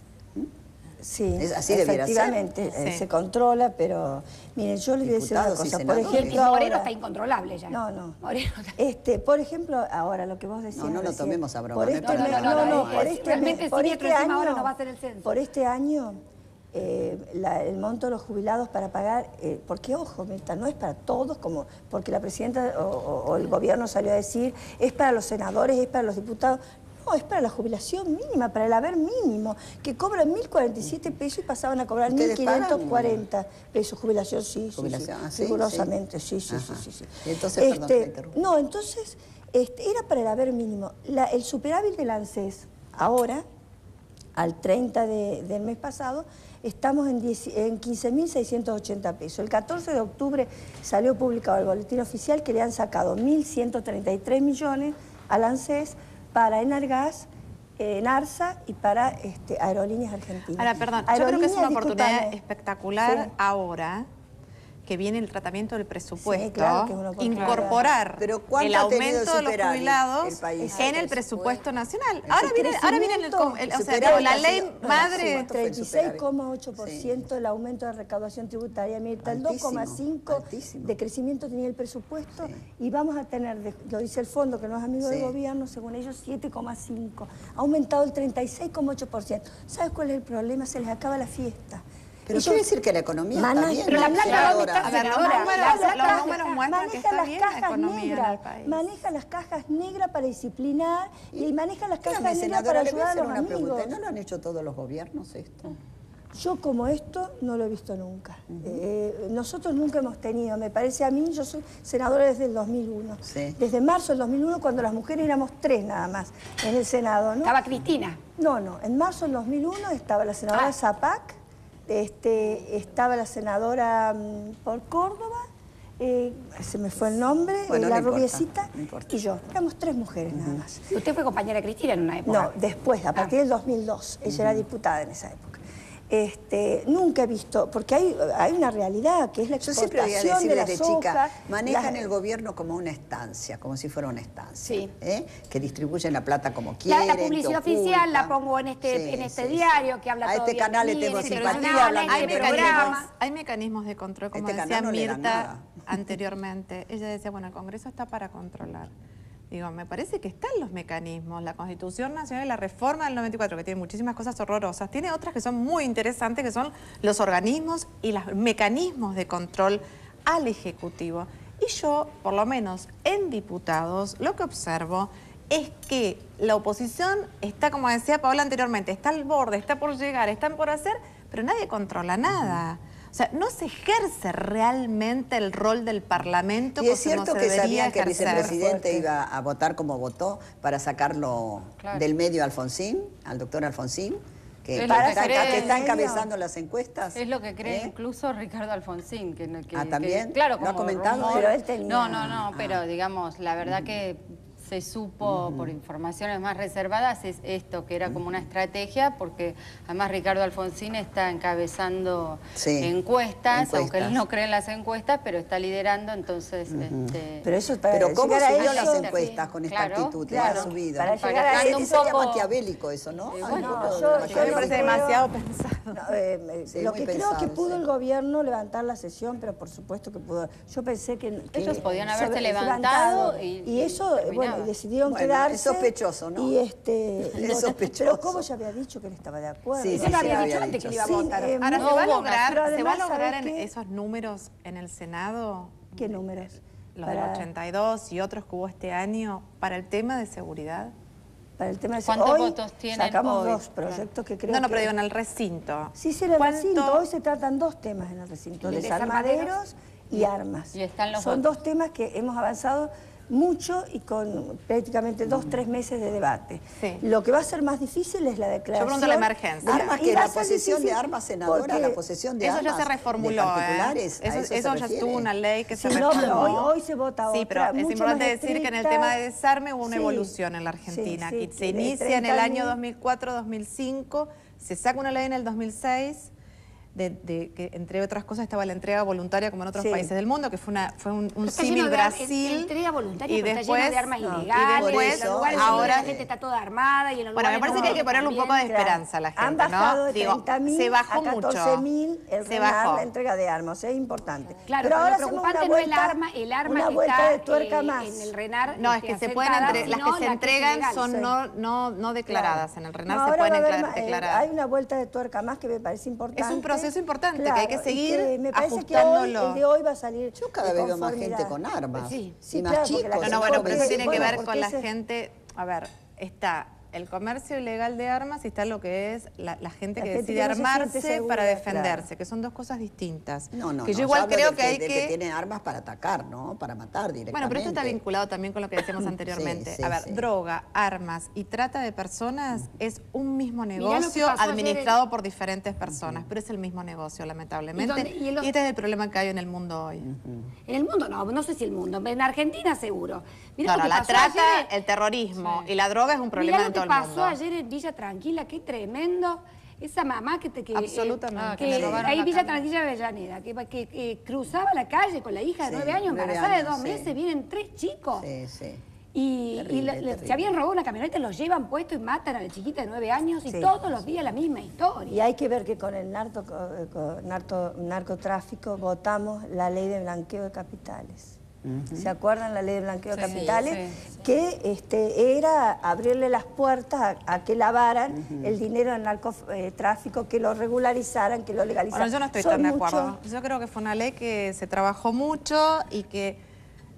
Sí, Así debiera ser. efectivamente, Sí. se controla, pero miren, yo les voy a decir una Diputados y cosa. Por senadores. ejemplo, Moreno ahora- está incontrolable ya. No. Moreno está... Por ejemplo, ahora lo que vos decías. No, no lo recién, tomemos a broma, Por ¿eh? este Pero mes- no, por es este realmente mes- por siniestro, este encima ahora año, no va a ser el censo. por este año, el monto de los jubilados para pagar, porque ojo, Mirta, no es para todos, como porque la presidenta o el gobierno salió a decir, es para los senadores, es para los diputados. No, es para la jubilación mínima, para el haber mínimo, que cobran 1.047 pesos y pasaban a cobrar ¿Ustedes 1.540 pesos. Jubilación, sí, Jubilación, sí, ¿ah, sí? rigurosamente, sí. Ajá. Sí. Entonces, perdón, te interrumpo. No, entonces, era para el haber mínimo. El superávit del ANSES, ahora, al 30 del mes pasado, estamos en 15.680 pesos. El 14 de octubre salió publicado el boletín oficial que le han sacado 1.133 millones al ANSES para Enargas, Enarsa y para Aerolíneas Argentinas. Ahora, perdón, yo creo que es una Aerolíneas, oportunidad discúlpame. espectacular Sí. ahora que viene el tratamiento del presupuesto, Sí, claro que es una oportunidad. incorporar Pero ¿cuánto el ha tenido aumento de los superávit jubilados el país? en el presupuesto nacional. El Ahora viene o sea, pero la ley madre... ¿Cuánto fue el superávit? 36,8% el aumento de recaudación tributaria. Mirta, el Altísimo, 2,5% altísimo. de crecimiento tenía el presupuesto Sí. y vamos a tener, lo dice el fondo, que no es amigo Sí. del gobierno, según ellos, 7,5%. Ha aumentado el 36,8%. ¿Sabes cuál es el problema? Se les acaba la fiesta. Pero Ellos quiere decir que la economía está manejan- bien. Pero la plata, ¿dónde está? A ver, los Senadora, números muestran que está las bien la cajas economía en el negras, país. maneja las cajas negras para disciplinar y maneja las cajas Dígame, negras senadora, para le voy a ayudar a hacer los una amigos. pregunta. ¿No lo han hecho todos los gobiernos esto? Yo como esto no lo he visto nunca. Nosotros nunca hemos tenido, me parece a mí, yo soy senadora desde el 2001. Sí. Desde marzo del 2001, cuando las mujeres éramos 3 nada más en el Senado, ¿no? Estaba Cristina. No, en marzo del 2001 estaba la senadora Zapac, estaba la senadora por Córdoba, se me fue el nombre, Bueno, la no importa, rubiecita, no importa. y yo. Éramos 3 mujeres nada más. Y usted fue compañera de Cristina en una época. No, después, a partir del 2002. Ella era diputada en esa época. Nunca he visto, porque hay una realidad que es la Yo siempre voy a exportación decir de la desde chica, soja. manejan el gobierno como una estancia, como si fuera una estancia. Sí. Que distribuyen la plata como quieren. La publicidad que oficial la ocultan. pongo en este Sí. diario que habla A todo este bien canal de le mí, tengo en este simpatía, canal, hablan en de este programa. programa. Hay mecanismos de control, como Este decía canal no le da Mirta nada. anteriormente. Ella decía, bueno, el Congreso está para controlar. Digo, me parece que están los mecanismos. La Constitución Nacional y la reforma del 94, que tiene muchísimas cosas horrorosas, tiene otras que son muy interesantes, que son los organismos y los mecanismos de control al Ejecutivo. Y yo, por lo menos en diputados, lo que observo es que la oposición está, como decía Paola anteriormente, está al borde, está por llegar, están por hacer, pero nadie controla nada. O sea, no se ejerce realmente el rol del Parlamento Y es como cierto se que debería sabían que el ejercer. vicepresidente iba a votar como votó para sacarlo Claro. del medio a Alfonsín, al doctor Alfonsín, que, Es lo que está, cree. que está encabezando las encuestas. Es lo que cree ¿Eh? incluso Ricardo Alfonsín. Que ¿También? claro, ¿Lo ha como comentado? rumor. Pero él tenía- No, pero digamos, la verdad que se supo por informaciones más reservadas es esto, que era como una estrategia, porque además Ricardo Alfonsín está encabezando encuestas, aunque él no cree en las encuestas, pero está liderando, entonces... Pero ¿cómo subió las encuestas con esta actitud? Ha subido. Para llegar a eso sería maquiavélico eso, ¿no? Me parece demasiado pensado. Lo que creo que pudo el gobierno levantar la sesión, pero por supuesto que pudo. Yo pensé que ellos podían haberse levantado y eso, bueno, decidieron quedarse. Es sospechoso, ¿no? Y es sospechoso. Pero como ya había dicho que él estaba de acuerdo. Sí, sí, había dicho antes que le iba a votar. Ahora, ¿se va a lograr en esos números en el Senado? ¿Qué números? Los del 82 y otros que hubo este año para el tema de seguridad. Para el tema de ¿Cuántos votos tienen sacamos hoy? 2 proyectos que creo No, pero digo en el recinto. Sí, en el recinto. Hoy se tratan 2 temas en el recinto. Desarmaderos y armas. Y están los Son 2 temas que hemos avanzado mucho y con prácticamente 2-3 meses de debate. Sí. Lo que va a ser más difícil es la declaración. Yo pregunto la emergencia. Armas, que la posesión de armas, senadora, la posesión de armas. Eso ya se reformuló, particulares, eso ya estuvo una ley que se reformuló. No, pero hoy se vota otra. Sí, pero es importante decir que en el tema de desarme hubo una evolución en la Argentina, que se inicia en el año 2004-2005, se saca una ley en el 2006, que entre otras cosas estaba la entrega voluntaria como en otros países del mundo, que fue un símil Brasil. Entrega voluntaria, y pero después, está lleno de armas ilegales, y después, en los lugares ahora, donde la gente está toda armada y en los bueno, me lugares parece que hay que ponerle un poco de esperanza a la gente, Han bajado ¿no? de 30.000 se bajó a 14.000 mucho. el Se RENAR, bajó. la entrega de armas, es importante. Claro, pero ahora lo preocupante no es el arma una que vuelta está de tuerca más. en el RENAR. No, es que se pueden las que se entregan son no declaradas. En el RENAR se pueden declarar. Hay una vuelta de tuerca más que me parece importante. Es un proceso importante que hay que seguir me parece ajustándolo. que el de hoy va a salir. Yo cada vez veo más gente con armas. Sí, y más claro, chicos. No, bueno, pero eso tiene que ver con la gente. A ver, está el comercio ilegal de armas y está lo que es la gente que decide armarse para defenderse, que son 2 cosas distintas. Que yo igual creo que hay que tiene armas para atacar, ¿no? Para matar directamente. Bueno, pero esto está vinculado también con lo que decíamos anteriormente. A ver, droga, armas y trata de personas es un mismo negocio administrado por diferentes personas, pero es el mismo negocio, lamentablemente. Y este es el problema que hay en el mundo hoy. En el mundo no sé si el mundo, en Argentina seguro. Mirá la trata, el terrorismo y la droga es un problema de todo el mundo. Pasó ayer en Villa Tranquila, qué tremendo. Esa mamá que absolutamente. Ahí Villa Tranquila de Avellaneda, que cruzaba la calle con la hija de 9 años, embarazada de 2 meses, vienen 3 chicos. Y se habían robado una camioneta, los llevan puesto y matan a la chiquita de 9 años y todos los días la misma historia. Y hay que ver que con el narcotráfico votamos la ley de blanqueo de capitales. ¿Se acuerdan la ley de blanqueo de capitales? Que era abrirle las puertas a que lavaran el dinero del narcotráfico, que lo regularizaran, que lo legalizaran. Bueno, yo no estoy tan de acuerdo. Yo creo que fue una ley que se trabajó mucho y que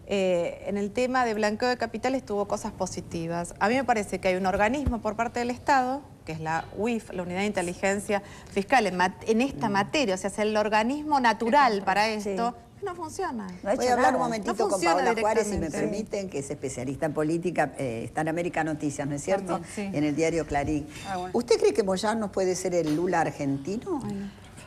en el tema de blanqueo de capitales tuvo cosas positivas. A mí me parece que hay un organismo por parte del Estado, que es la UIF, la Unidad de Inteligencia Fiscal, en esta materia, o sea, es el organismo natural para esto. No funciona. Voy a hablar un momentito con Paola Juárez, si me permiten, que es especialista en política, está en América Noticias, ¿no es cierto? En el diario Clarín. ¿Usted cree que Moyano puede ser el Lula argentino?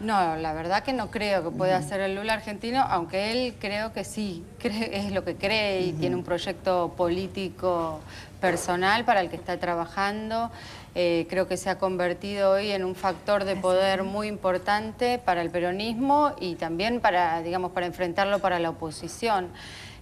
No, la verdad que no creo que pueda ser el Lula argentino, aunque él creo que sí, es lo que cree y tiene un proyecto político personal para el que está trabajando. Creo que se ha convertido hoy en un factor de poder muy importante para el peronismo y también para, digamos, para enfrentarlo para la oposición.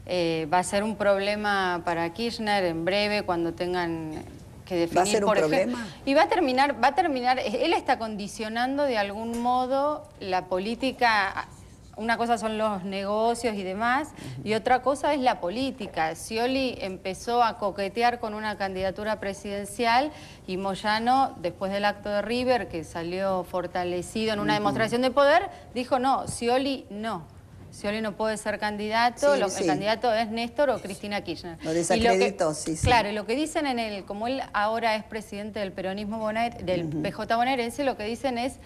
Va a ser un problema para Kirchner en breve cuando tengan que definir, ¿Va a ser un problema? Y va a terminar, él está condicionando de algún modo la política. Una cosa son los negocios y demás, y otra cosa es la política. Scioli empezó a coquetear con una candidatura presidencial y Moyano, después del acto de River, que salió fortalecido en una demostración de poder, dijo no, Scioli no. Scioli no puede ser candidato, el candidato es Néstor o Cristina Kirchner. Lo desacreditó, Claro, y lo que dicen como él ahora es presidente del peronismo del PJ bonaerense, lo que dicen es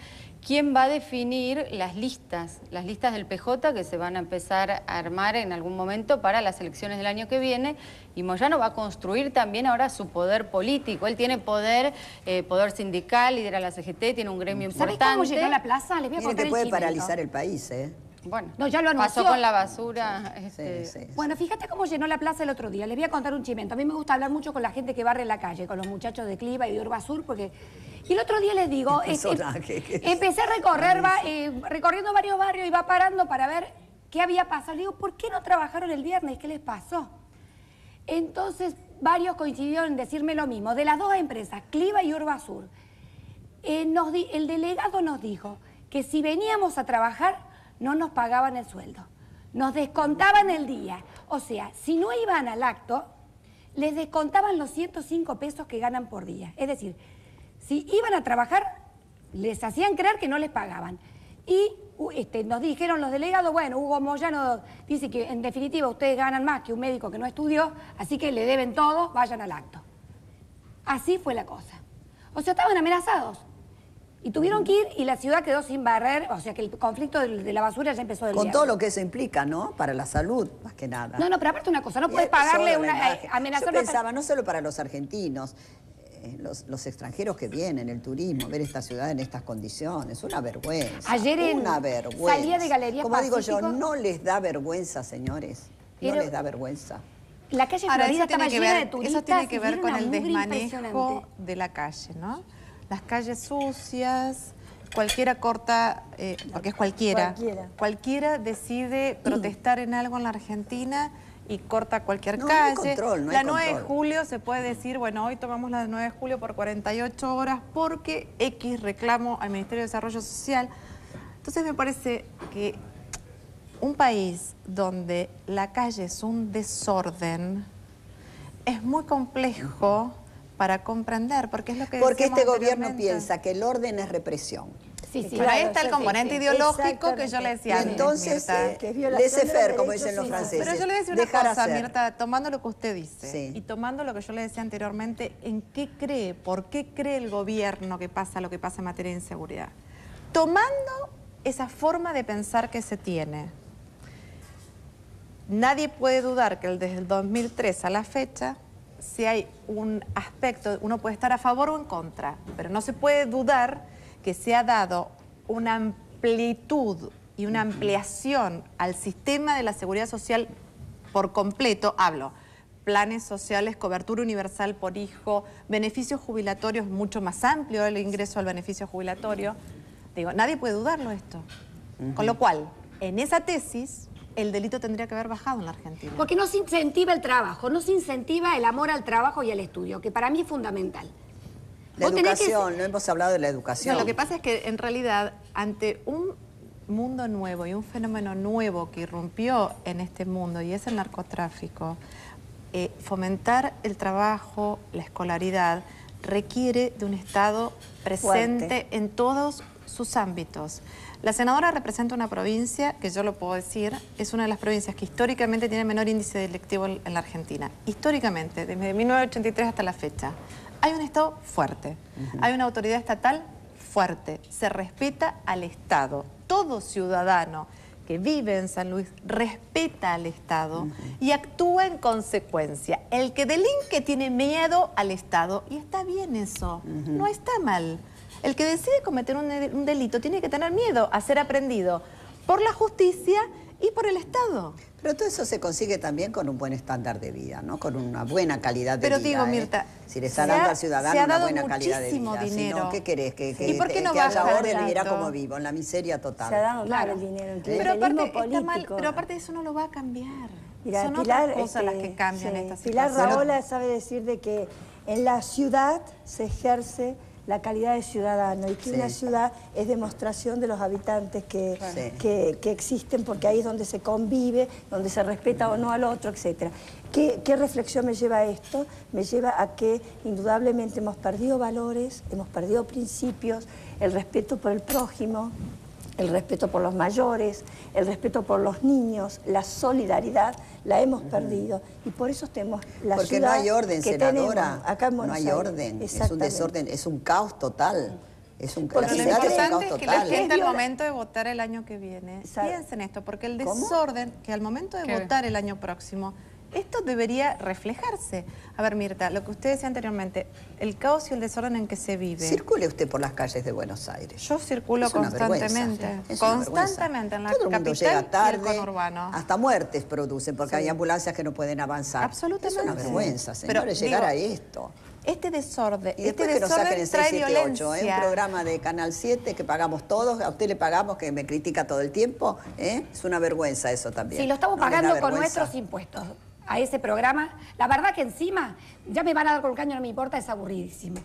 quién va a definir las listas del PJ que se van a empezar a armar en algún momento para las elecciones del año que viene, y Moyano va a construir también ahora su poder político. Él tiene poder sindical, lidera la CGT, tiene un gremio importante. ¿Sabes cómo llegó a la plaza? Les voy a contar que puede paralizar el país, Bueno, no, ya lo anunció. Pasó con la basura. Bueno, fíjate cómo llenó la plaza el otro día. Les voy a contar un chimento. A mí me gusta hablar mucho con la gente que barre la calle, con los muchachos de Cliva y de Urbasur, porque... Y el otro día les digo, empecé a recorrer, recorriendo varios barrios y va parando para ver qué había pasado. Le digo, ¿por qué no trabajaron el viernes? ¿Qué les pasó? Entonces, varios coincidieron en decirme lo mismo. De las dos empresas, Cliva y Urbasur, el delegado nos dijo que si veníamos a trabajar, no nos pagaban el sueldo. Nos descontaban el día. O sea, si no iban al acto, les descontaban los 105 pesos que ganan por día. Es decir, si iban a trabajar, les hacían creer que no les pagaban. Y nos dijeron los delegados, bueno, Hugo Moyano dice que en definitiva ustedes ganan más que un médico que no estudió, así que le deben todo, vayan al acto. Así fue la cosa. O sea, estaban amenazados. Y tuvieron que ir y la ciudad quedó sin barrer, o sea que el conflicto de la basura ya empezó del Con viernes. todo lo que eso implica, ¿no? Para la salud, más que nada. No, pero aparte una cosa, no puedes pagarle amenazar... Yo pensaba, no solo para los argentinos, los extranjeros que vienen, el turismo, ver esta ciudad en estas condiciones, una vergüenza. Ayer una vergüenza. Salía de Galerías Como digo yo, Pacífico. no les da vergüenza, señores. No les da vergüenza. La calle Ahora, Florida estaba llena de turistas. Eso tiene que ver y con era el una mugre desmanejo impresionante. de la calle, ¿no? Las calles sucias, cualquiera corta, porque es cualquiera. Cualquiera decide protestar en algo en la Argentina y corta cualquier calle. No hay control, no hay la 9 de control. julio se puede decir, bueno, hoy tomamos la 9 de julio por 48 horas porque X reclamo al Ministerio de Desarrollo Social. Entonces me parece que un país donde la calle es un desorden es muy complejo para comprender, porque es lo que Porque decíamos este gobierno anteriormente. piensa que el orden es represión. Sí, sí. Pero ahí está el componente ideológico que yo le decía antes, Entonces, Mirta. que es violación laissez-faire, de como derechos dicen los humanos. franceses. Pero yo le voy a decir una Dejar cosa, hacer. Mirta, tomando lo que usted dice Sí. y tomando lo que yo le decía anteriormente, ¿en qué cree? ¿Por qué cree el gobierno que pasa lo que pasa en materia de inseguridad? Tomando esa forma de pensar que se tiene, nadie puede dudar que desde el 2003 a la fecha, si hay un aspecto, uno puede estar a favor o en contra, pero no se puede dudar que se ha dado una amplitud y una ampliación al sistema de la seguridad social por completo. Hablo, planes sociales, cobertura universal por hijo, beneficios jubilatorios mucho más amplio el ingreso al beneficio jubilatorio. Digo, nadie puede dudarlo esto. Con lo cual, en esa tesis, el delito tendría que haber bajado en la Argentina. Porque no se incentiva el trabajo, no se incentiva el amor al trabajo y al estudio, que para mí es fundamental. La Vos tenés que- educación, no hemos hablado de la educación. No, lo que pasa es que en realidad, ante un mundo nuevo y un fenómeno nuevo que irrumpió en este mundo y es el narcotráfico, fomentar el trabajo, la escolaridad, requiere de un Estado presente Fuerte. en todos sus ámbitos. La senadora representa una provincia, que yo lo puedo decir, es una de las provincias que históricamente tiene el menor índice delictivo en la Argentina. Históricamente, desde 1983 hasta la fecha. Hay un Estado fuerte, hay una autoridad estatal fuerte, se respeta al Estado. Todo ciudadano que vive en San Luis respeta al Estado y actúa en consecuencia. El que delinque tiene miedo al Estado y está bien eso, no está mal. El que decide cometer un delito tiene que tener miedo a ser aprendido por la justicia y por el Estado. Pero todo eso se consigue también con un buen estándar de vida, ¿no? Con una buena calidad de Pero vida. digo, Mirta, si le está se dando ha- al se ciudadano ha una dado buena calidad de muchísimo vida. Si dinero. no, ¿qué querés? Que ¿Y por qué no que haya baja orden y mirá tanto? cómo vivo, en la miseria total. Se ha dado mal Claro. el dinero, el Pero clientelismo aparte, está mal, político. pero aparte eso no lo va a cambiar. Mira, Son Pilar, otras cosas las que cambian sí, esta Pilar situación. Raola sabe decir de que en la ciudad se ejerce la calidad de ciudadano y que Sí. una ciudad es demostración de los habitantes que, Sí. que existen, porque ahí es donde se convive, donde se respeta o no al otro, etc. ¿Qué reflexión me lleva a esto? Me lleva a que indudablemente hemos perdido valores, hemos perdido principios, el respeto por el prójimo, el respeto por los mayores, el respeto por los niños, la solidaridad, la hemos perdido. Y por eso tenemos la Porque ciudad no hay orden, que senadora. tenemos acá en no Buenos hay Aires. orden, es un Exactamente. desorden, es un caos total. Es un, la Pero lo ciudad es un caos importante es que la total. gente al momento de votar el año que viene ¿Sabe? piensen esto, porque el ¿Cómo? desorden, que al momento de ¿Qué? votar el año próximo, esto debería reflejarse. A ver, Mirta, lo que usted decía anteriormente, el caos y el desorden en que se vive. Circule usted por las calles de Buenos Aires. Yo circulo constantemente. Constantemente en la Todo el mundo llega capital tarde, y el conurbano. hasta muertes producen, porque hay ambulancias que no pueden avanzar. Absolutamente. Es una vergüenza, señores, Pero, llegar digo, a esto. Este desorden, Y después este que nos saquen desorden en trae 678, violencia. un programa de Canal 7 que pagamos todos, a usted le pagamos, que me critica todo el tiempo, es una vergüenza eso también. Sí, lo estamos ¿No les da pagando con vergüenza? nuestros impuestos a ese programa. La verdad que encima, ya me van a dar con el caño, no me importa, es aburridísimo.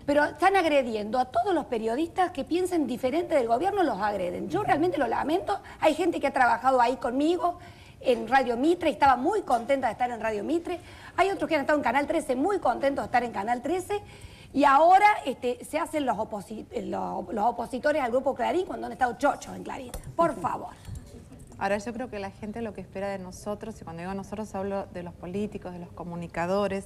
Pero están agrediendo a todos los periodistas que piensen diferente del gobierno, los agreden. Yo realmente lo lamento. Hay gente que ha trabajado ahí conmigo en Radio Mitre y estaba muy contenta de estar en Radio Mitre. Hay otros que han estado en Canal 13 muy contentos de estar en Canal 13. Y ahora se hacen los opositores al Grupo Clarín cuando han estado chochos en Clarín. Por favor. Ahora yo creo que la gente lo que espera de nosotros, y cuando digo nosotros hablo de los políticos, de los comunicadores,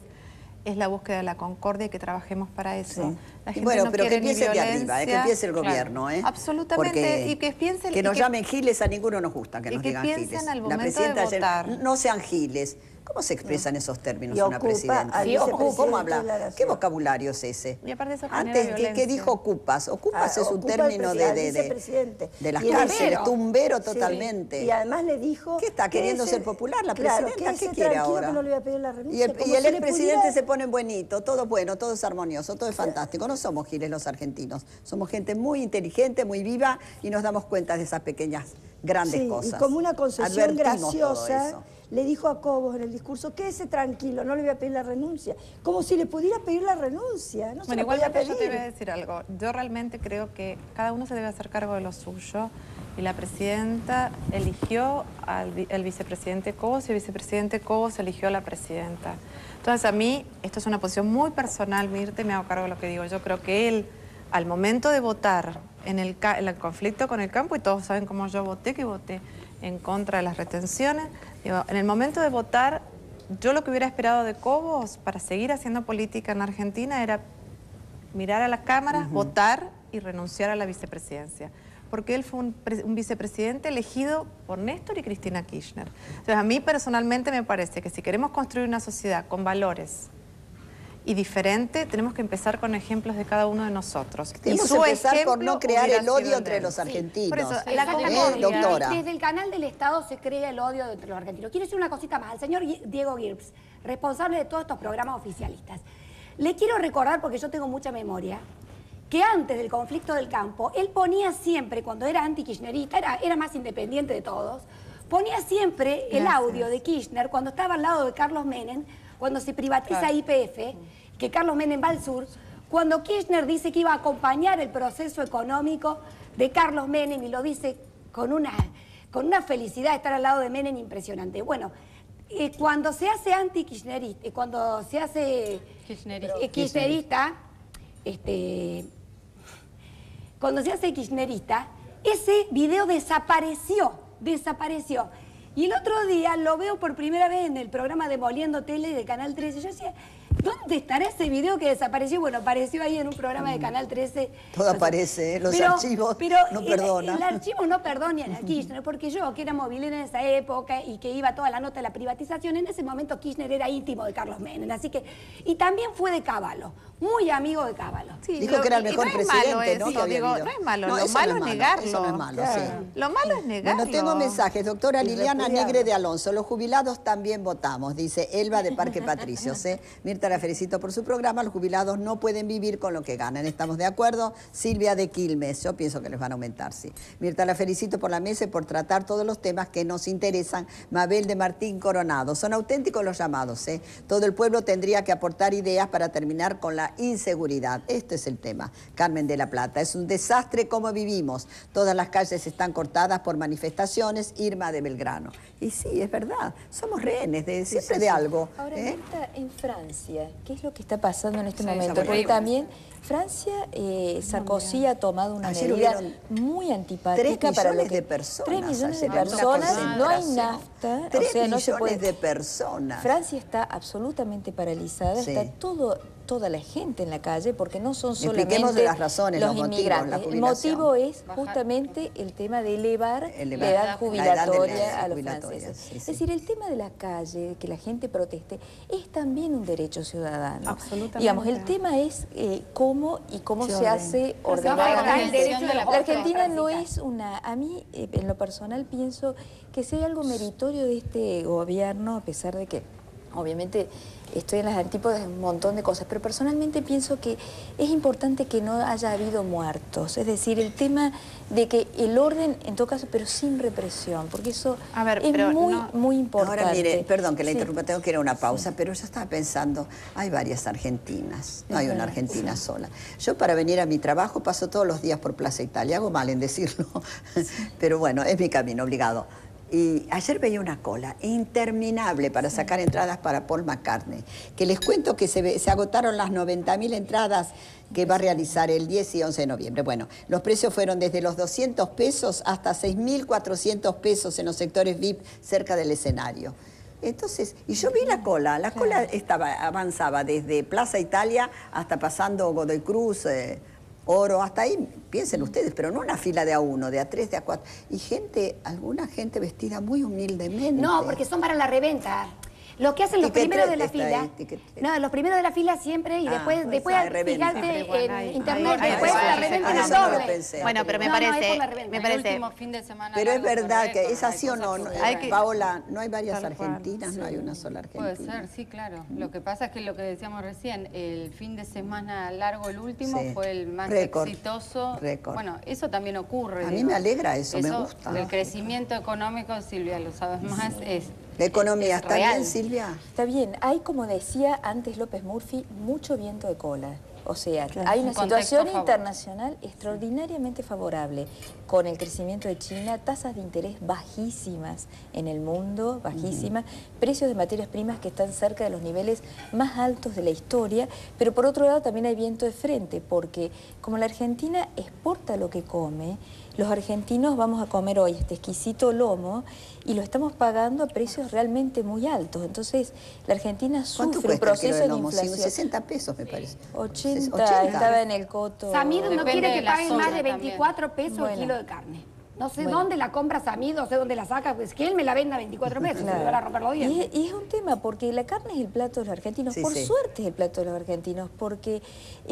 es la búsqueda de la concordia y que trabajemos para eso. Sí. La Y gente bueno, no pero que quiere ni empiece de arriba, violencia. que empiece el Claro. gobierno. Absolutamente, Porque y que piensen... que y nos llamen giles, a ninguno nos gusta que y nos que digan piensen giles. al La momento presidenta de ayer, votar. no sean giles. ¿Cómo se expresan esos términos Y una ocupa presidenta? al ¿Cómo vicepresidente habla? declaración. ¿Qué vocabulario es ese? Y aparte eso genera Antes, ¿qué violencia. dijo ocupas? Ocupas es un Ocupa el término al de vicepresidente. las Y el cárceles, tumbero. tumbero Sí. totalmente. Y además le dijo... ¿Qué está queriendo ser popular la Claro, presidenta? ¿Qué quédese quiere tranquilo ahora? que no le voy a pedir la Y renuncia. el como si le expresidente pudiera- se pone buenito, todo bueno, todo es armonioso, todo es fantástico. No somos giles los argentinos, somos gente muy inteligente, muy viva y nos damos cuenta de esas pequeñas, grandes Sí, cosas. y como una concesión Advertimos todo graciosa, eso. le dijo a Cobos en el discurso, quédese tranquilo, no le voy a pedir la renuncia. Como si le pudiera pedir la renuncia, no se Bueno, la podía igualmente yo te voy a pedir. decir algo. Yo realmente creo que cada uno se debe hacer cargo de lo suyo y la presidenta eligió al vicepresidente Cobos y el vicepresidente Cobos eligió a la presidenta. Entonces a mí, esto es una posición muy personal, Mirte, me hago cargo de lo que digo. Yo creo que él, al momento de votar en el conflicto con el campo, y todos saben cómo yo voté, que voté en contra de las retenciones, digo, en el momento de votar, yo lo que hubiera esperado de Cobos para seguir haciendo política en Argentina era mirar a las cámaras, votar y renunciar a la vicepresidencia. Porque él fue un vicepresidente elegido por Néstor y Cristina Kirchner. Entonces, a mí personalmente me parece que si queremos construir una sociedad con valores y diferente, tenemos que empezar con ejemplos de cada uno de nosotros. Tenemos y que su empezar por ejemplo no crear hubiera el odio sido entre de él. los argentinos. Por eso, la Exactamente. concordia. doctora. Desde el canal del Estado se crea el odio entre los argentinos. Quiero decir una cosita más. Al señor Diego Girbs, responsable de todos estos programas oficialistas. Le quiero recordar, porque yo tengo mucha memoria, que antes del conflicto del campo, él ponía siempre, cuando era anti-kirchnerista, era más independiente de todos, ponía siempre el audio de Kirchner cuando estaba al lado de Carlos Menem, cuando se privatiza YPF, que Carlos Menem va al sur, cuando Kirchner dice que iba a acompañar el proceso económico de Carlos Menem y lo dice con una felicidad de estar al lado de Menem impresionante. Bueno, cuando se hace anti-kirchnerista, cuando se hace kirchnerista, cuando se hace kirchnerista, ese video desapareció. Y el otro día lo veo por primera vez en el programa Demoliendo Tele de Canal 13. Yo decía, ¿dónde estará ese video que desapareció? Bueno, apareció ahí en un programa de Canal 13. Todo aparece, los archivos no perdonan. El archivo no perdona a Kirchner, porque yo, que era movilera en esa época y que iba toda la nota de la privatización, en ese momento Kirchner era íntimo de Carlos Menem, así que... Y también fue de Cábalo, muy amigo de Cábalo. Sí, Dijo que era el y mejor no es presidente, malo ¿no? eso, que había digo, habido. no es malo, No, lo eso malo no es malo, negarlo. Eso no es malo, Claro. sí. Lo malo es negarlo. Bueno, tengo mensajes. Doctora Y Liliana repudiado. Negre de Alonso, los jubilados también votamos, dice Elba de Parque Patricios. Mirta, la felicito por su programa. Los jubilados no pueden vivir con lo que ganan. ¿Estamos de acuerdo? Silvia de Quilmes, yo pienso que les van a aumentar, sí. Mirta, la felicito por la mesa y por tratar todos los temas que nos interesan. Mabel de Martín Coronado. Son auténticos los llamados, ¿eh? Todo el pueblo tendría que aportar ideas para terminar con la inseguridad. Este es el tema. Carmen de la Plata. Es un desastre cómo vivimos. Todas las calles están cortadas por manifestaciones. Irma de Belgrano. Y sí, es verdad. Somos rehenes de siempre de algo. Ahora, ¿eh? Mirta, en Francia, ¿qué es lo que está pasando en este momento? somos Porque libres. también Francia, Sarkozy ha tomado una Ayer medida hubieron muy antipática 3 para lo millones que... de personas 3 millones de ayer, una personas, concentración. no hay nafta, 3 o sea, no se millones puede... de personas. Francia está absolutamente paralizada, Sí. está todo toda la gente en la calle, porque no son Expliquemos solamente las razones, los los motivos, inmigrantes. la El jubilación. motivo es justamente el tema de elevar la edad jubilatoria a los franceses. Sí, sí. Es decir, el tema de la calle, que la gente proteste, es también un derecho ciudadano. Absolutamente. Digamos, el tema es cómo se hace va a afectar el ordenadamente. derecho de La la Argentina gente no a es una... A mí, en lo personal, pienso que si hay algo meritorio de este gobierno, a pesar de que, obviamente, estoy en las antípodas de un montón de cosas, pero personalmente pienso que es importante que no haya habido muertos. Es decir, el tema de que el orden, en todo caso, pero sin represión, porque eso es muy importante. Ahora, mire, perdón que la Sí. interrumpa, tengo que ir a una pausa, pero yo estaba pensando, hay varias Argentinas, no hay una Argentina sola. Yo para venir a mi trabajo paso todos los días por Plaza Italia, hago mal en decirlo, pero bueno, es mi camino, obligado. Y ayer veía una cola interminable para sacar entradas para Paul McCartney, que les cuento que se agotaron las 90.000 entradas que va a realizar el 10 y 11 de noviembre. Bueno, los precios fueron desde los 200 pesos hasta 6.400 pesos en los sectores VIP cerca del escenario. Entonces, y yo vi la cola avanzaba desde Plaza Italia hasta pasando Godoy Cruz, Oro, hasta ahí, piensen ustedes, pero no una fila de A1, de A3, de A4. Y alguna gente vestida muy humildemente. No, porque son para la reventa. Lo que hacen los primeros de la fila, los primeros de la fila siempre y después fijarte en internet, después la reventa en el doble. Bueno, pero me parece, último fin de semana Pero es largo verdad por que récord, es así o no, hay que- Paola, no hay varias Tal cual, argentinas, no hay una sola argentina. Puede ser, sí, claro. Lo que pasa es que lo que decíamos recién, el fin de semana largo, el último, Sí. fue el más Récord. exitoso. Récord. Bueno, eso también ocurre. A mí me alegra eso, me gusta. El crecimiento económico, Silvia, lo sabes más, es La economía, es ¿está real. bien, Silvia? Está bien, hay, como decía antes López Murphy, mucho viento de cola. O sea, hay una Un contexto situación favorable. internacional extraordinariamente favorable, con el crecimiento de China, tasas de interés bajísimas en el mundo, bajísimas, precios de materias primas que están cerca de los niveles más altos de la historia, pero por otro lado también hay viento de frente, porque como la Argentina exporta lo que come, los argentinos vamos a comer hoy este exquisito lomo y lo estamos pagando a precios realmente muy altos. Entonces, la Argentina ¿Cuánto sufre un cuesta el kilo proceso de de lomo? inflación. 60 pesos, me parece. 80, estaba en el coto. Samir no Depende quiere de que la paguen zona más de también. 24 pesos el Bueno. kilo de carne. No sé Bueno. dónde la compra Samir, no sé dónde la saca, pues que él me la venda a 24 pesos, Claro. me van a romper los dientes. Y es un tema, porque la carne es el plato de los argentinos. Sí, Por sí. suerte es el plato de los argentinos, porque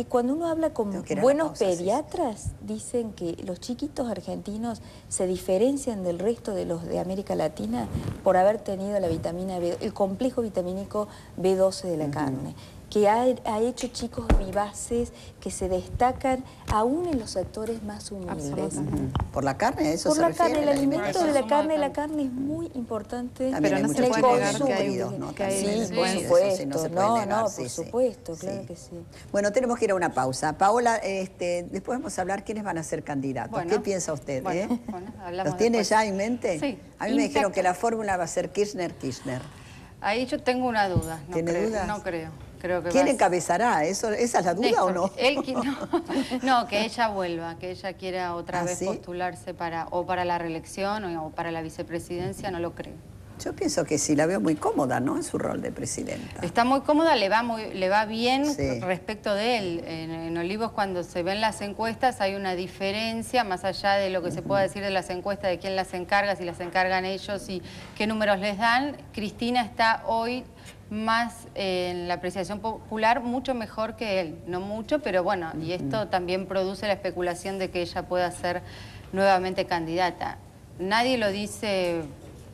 cuando uno habla con Tengo que ir a la buenos pausa, sí, sí. pediatras, dicen que los chiquitos argentinos se diferencian del resto de los de América Latina por haber tenido la vitamina B, el complejo vitamínico B12 de la carne, que ha hecho chicos vivaces que se destacan aún en los sectores más humildes. Absolutamente. ¿Por la carne? ¿Eso Por se la refiere? carne, el alimento de la Consumo carne, de la carne. carne es muy importante. También Pero hay no se muchos puede chicos negar que hay- desnutridos, ¿no? que hay- También, Sí, eso por sí, supuesto. eso sí no se puede negar, por sí, supuesto, sí. claro que sí. Bueno, tenemos que ir a una pausa. Paola, después vamos a hablar quiénes van a ser candidatos. Bueno. ¿Qué piensa usted? Bueno, bueno, hablamos ¿Los tiene después. ya en mente? Sí. A mí me dijeron Intacto. que la fórmula va a ser Kirchner-Kirchner. Ahí yo tengo una duda. No ¿Tiene creo, dudas? No creo. Creo que ¿Quién va a- encabezará? ¿Esa es la duda Néstor. o no? No, que ella vuelva, que ella quiera otra ¿Ah, vez sí? postularse para la reelección o para la vicepresidencia, no lo creo. Yo pienso que sí, la veo muy cómoda, ¿no? En su rol de presidenta. Está muy cómoda, le va bien Sí. respecto de él. En Olivos, cuando se ven las encuestas, hay una diferencia, más allá de lo que se pueda decir de las encuestas, de quién las encarga, si las encargan ellos y qué números les dan. Cristina está hoy más en la apreciación popular, mucho mejor que él. No mucho, pero bueno, y esto también produce la especulación de que ella pueda ser nuevamente candidata. Nadie lo dice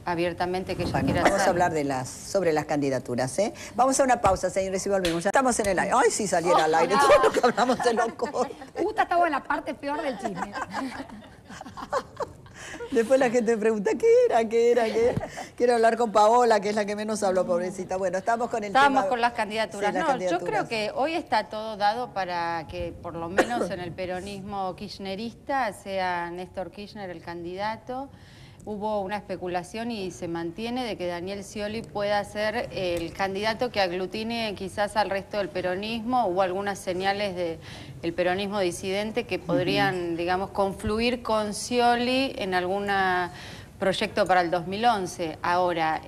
abiertamente que ella Bueno, quiera vamos a ser. hablar sobre las candidaturas, ¿eh? Vamos a una pausa, señores, y volvemos. Ya estamos en el aire. ¡Ay, si saliera al aire! Todo lo que hablamos de loco. Justo estaba en la parte peor del chisme. Después la gente me pregunta, ¿qué era? Quiero hablar con Paola, que es la que menos habló, pobrecita. Bueno, estamos con el Estábamos tema... con las candidaturas. Sí, las No, candidaturas. yo creo que hoy está todo dado para que, por lo menos en el peronismo kirchnerista, sea Néstor Kirchner el candidato. Hubo una especulación y se mantiene de que Daniel Scioli pueda ser el candidato que aglutine quizás al resto del peronismo. Hubo algunas señales del peronismo disidente que podrían, digamos, confluir con Scioli en alguna proyecto para el 2011. Ahora,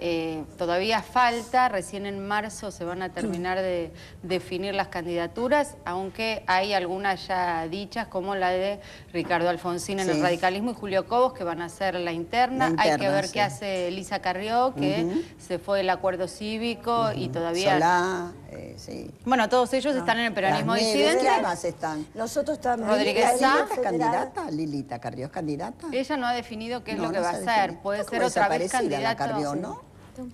todavía falta, recién en marzo se van a terminar de definir las candidaturas, aunque hay algunas ya dichas, como la de Ricardo Alfonsín en el radicalismo y Julio Cobos, que van a hacer la interna. Hay que ver qué hace Elisa Carrió, que se fue del acuerdo cívico y todavía... Solá, Bueno, todos ellos están en el peronismo disidente. ¿Quiénes más están? Nosotros también. Rodríguez Sá. ¿Es candidata? ¿Lilita Carrió es candidata? Ella no ha definido qué es lo que no va a se hacer. define. Puede Está ser como otra vez desaparecida la candidato. Carrió, ¿no?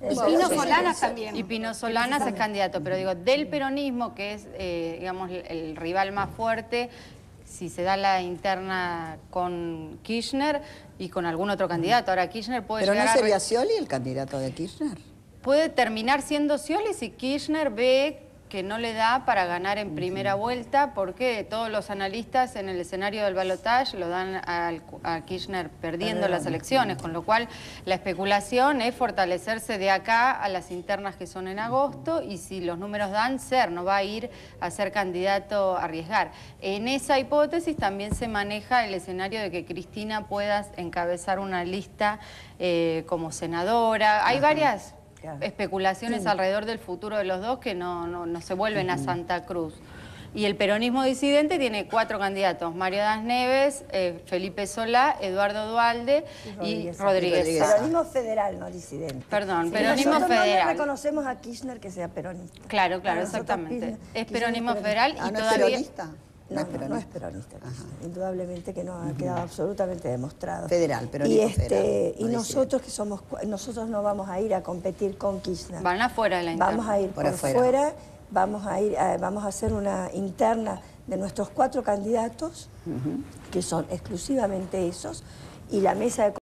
Y Pino Solanas también. Y Pino Solanas es candidato, pero digo, del peronismo, que es, digamos, el rival más fuerte, si se da la interna con Kirchner y con algún otro candidato. Ahora, Kirchner puede ¿Pero llegar no a... sería Scioli el candidato de Kirchner? Puede terminar siendo Scioli si Kirchner ve que no le da para ganar en primera vuelta, porque todos los analistas en el escenario del balotaje lo dan a Kirchner perdiendo las elecciones, con lo cual la especulación es fortalecerse de acá a las internas que son en agosto, y si los números dan, no va a ir a ser candidato a arriesgar. En esa hipótesis también se maneja el escenario de que Cristina pueda encabezar una lista como senadora. Hay varias especulaciones alrededor del futuro de los dos que no se vuelven a Santa Cruz. Y el peronismo disidente tiene 4 candidatos: Mario Das Neves, Felipe Solá, Eduardo Duhalde y Rodríguez Sá. Peronismo federal, no disidente. Perdón, Sí, peronismo nosotros federal. No le reconocemos a Kirchner que sea peronista. Claro, Para nosotros exactamente. Kirchner Es peronismo federal y ¿No es todavía... peronista? No es peronista. Indudablemente que no, ha quedado absolutamente demostrado. Federal, peronismo federal. Y nosotros que somos, nosotros no vamos a ir a competir con Kirchner. Van afuera de la interna. Vamos a ir por fuera, vamos a hacer una interna de nuestros 4 candidatos, que son exclusivamente esos, y la mesa de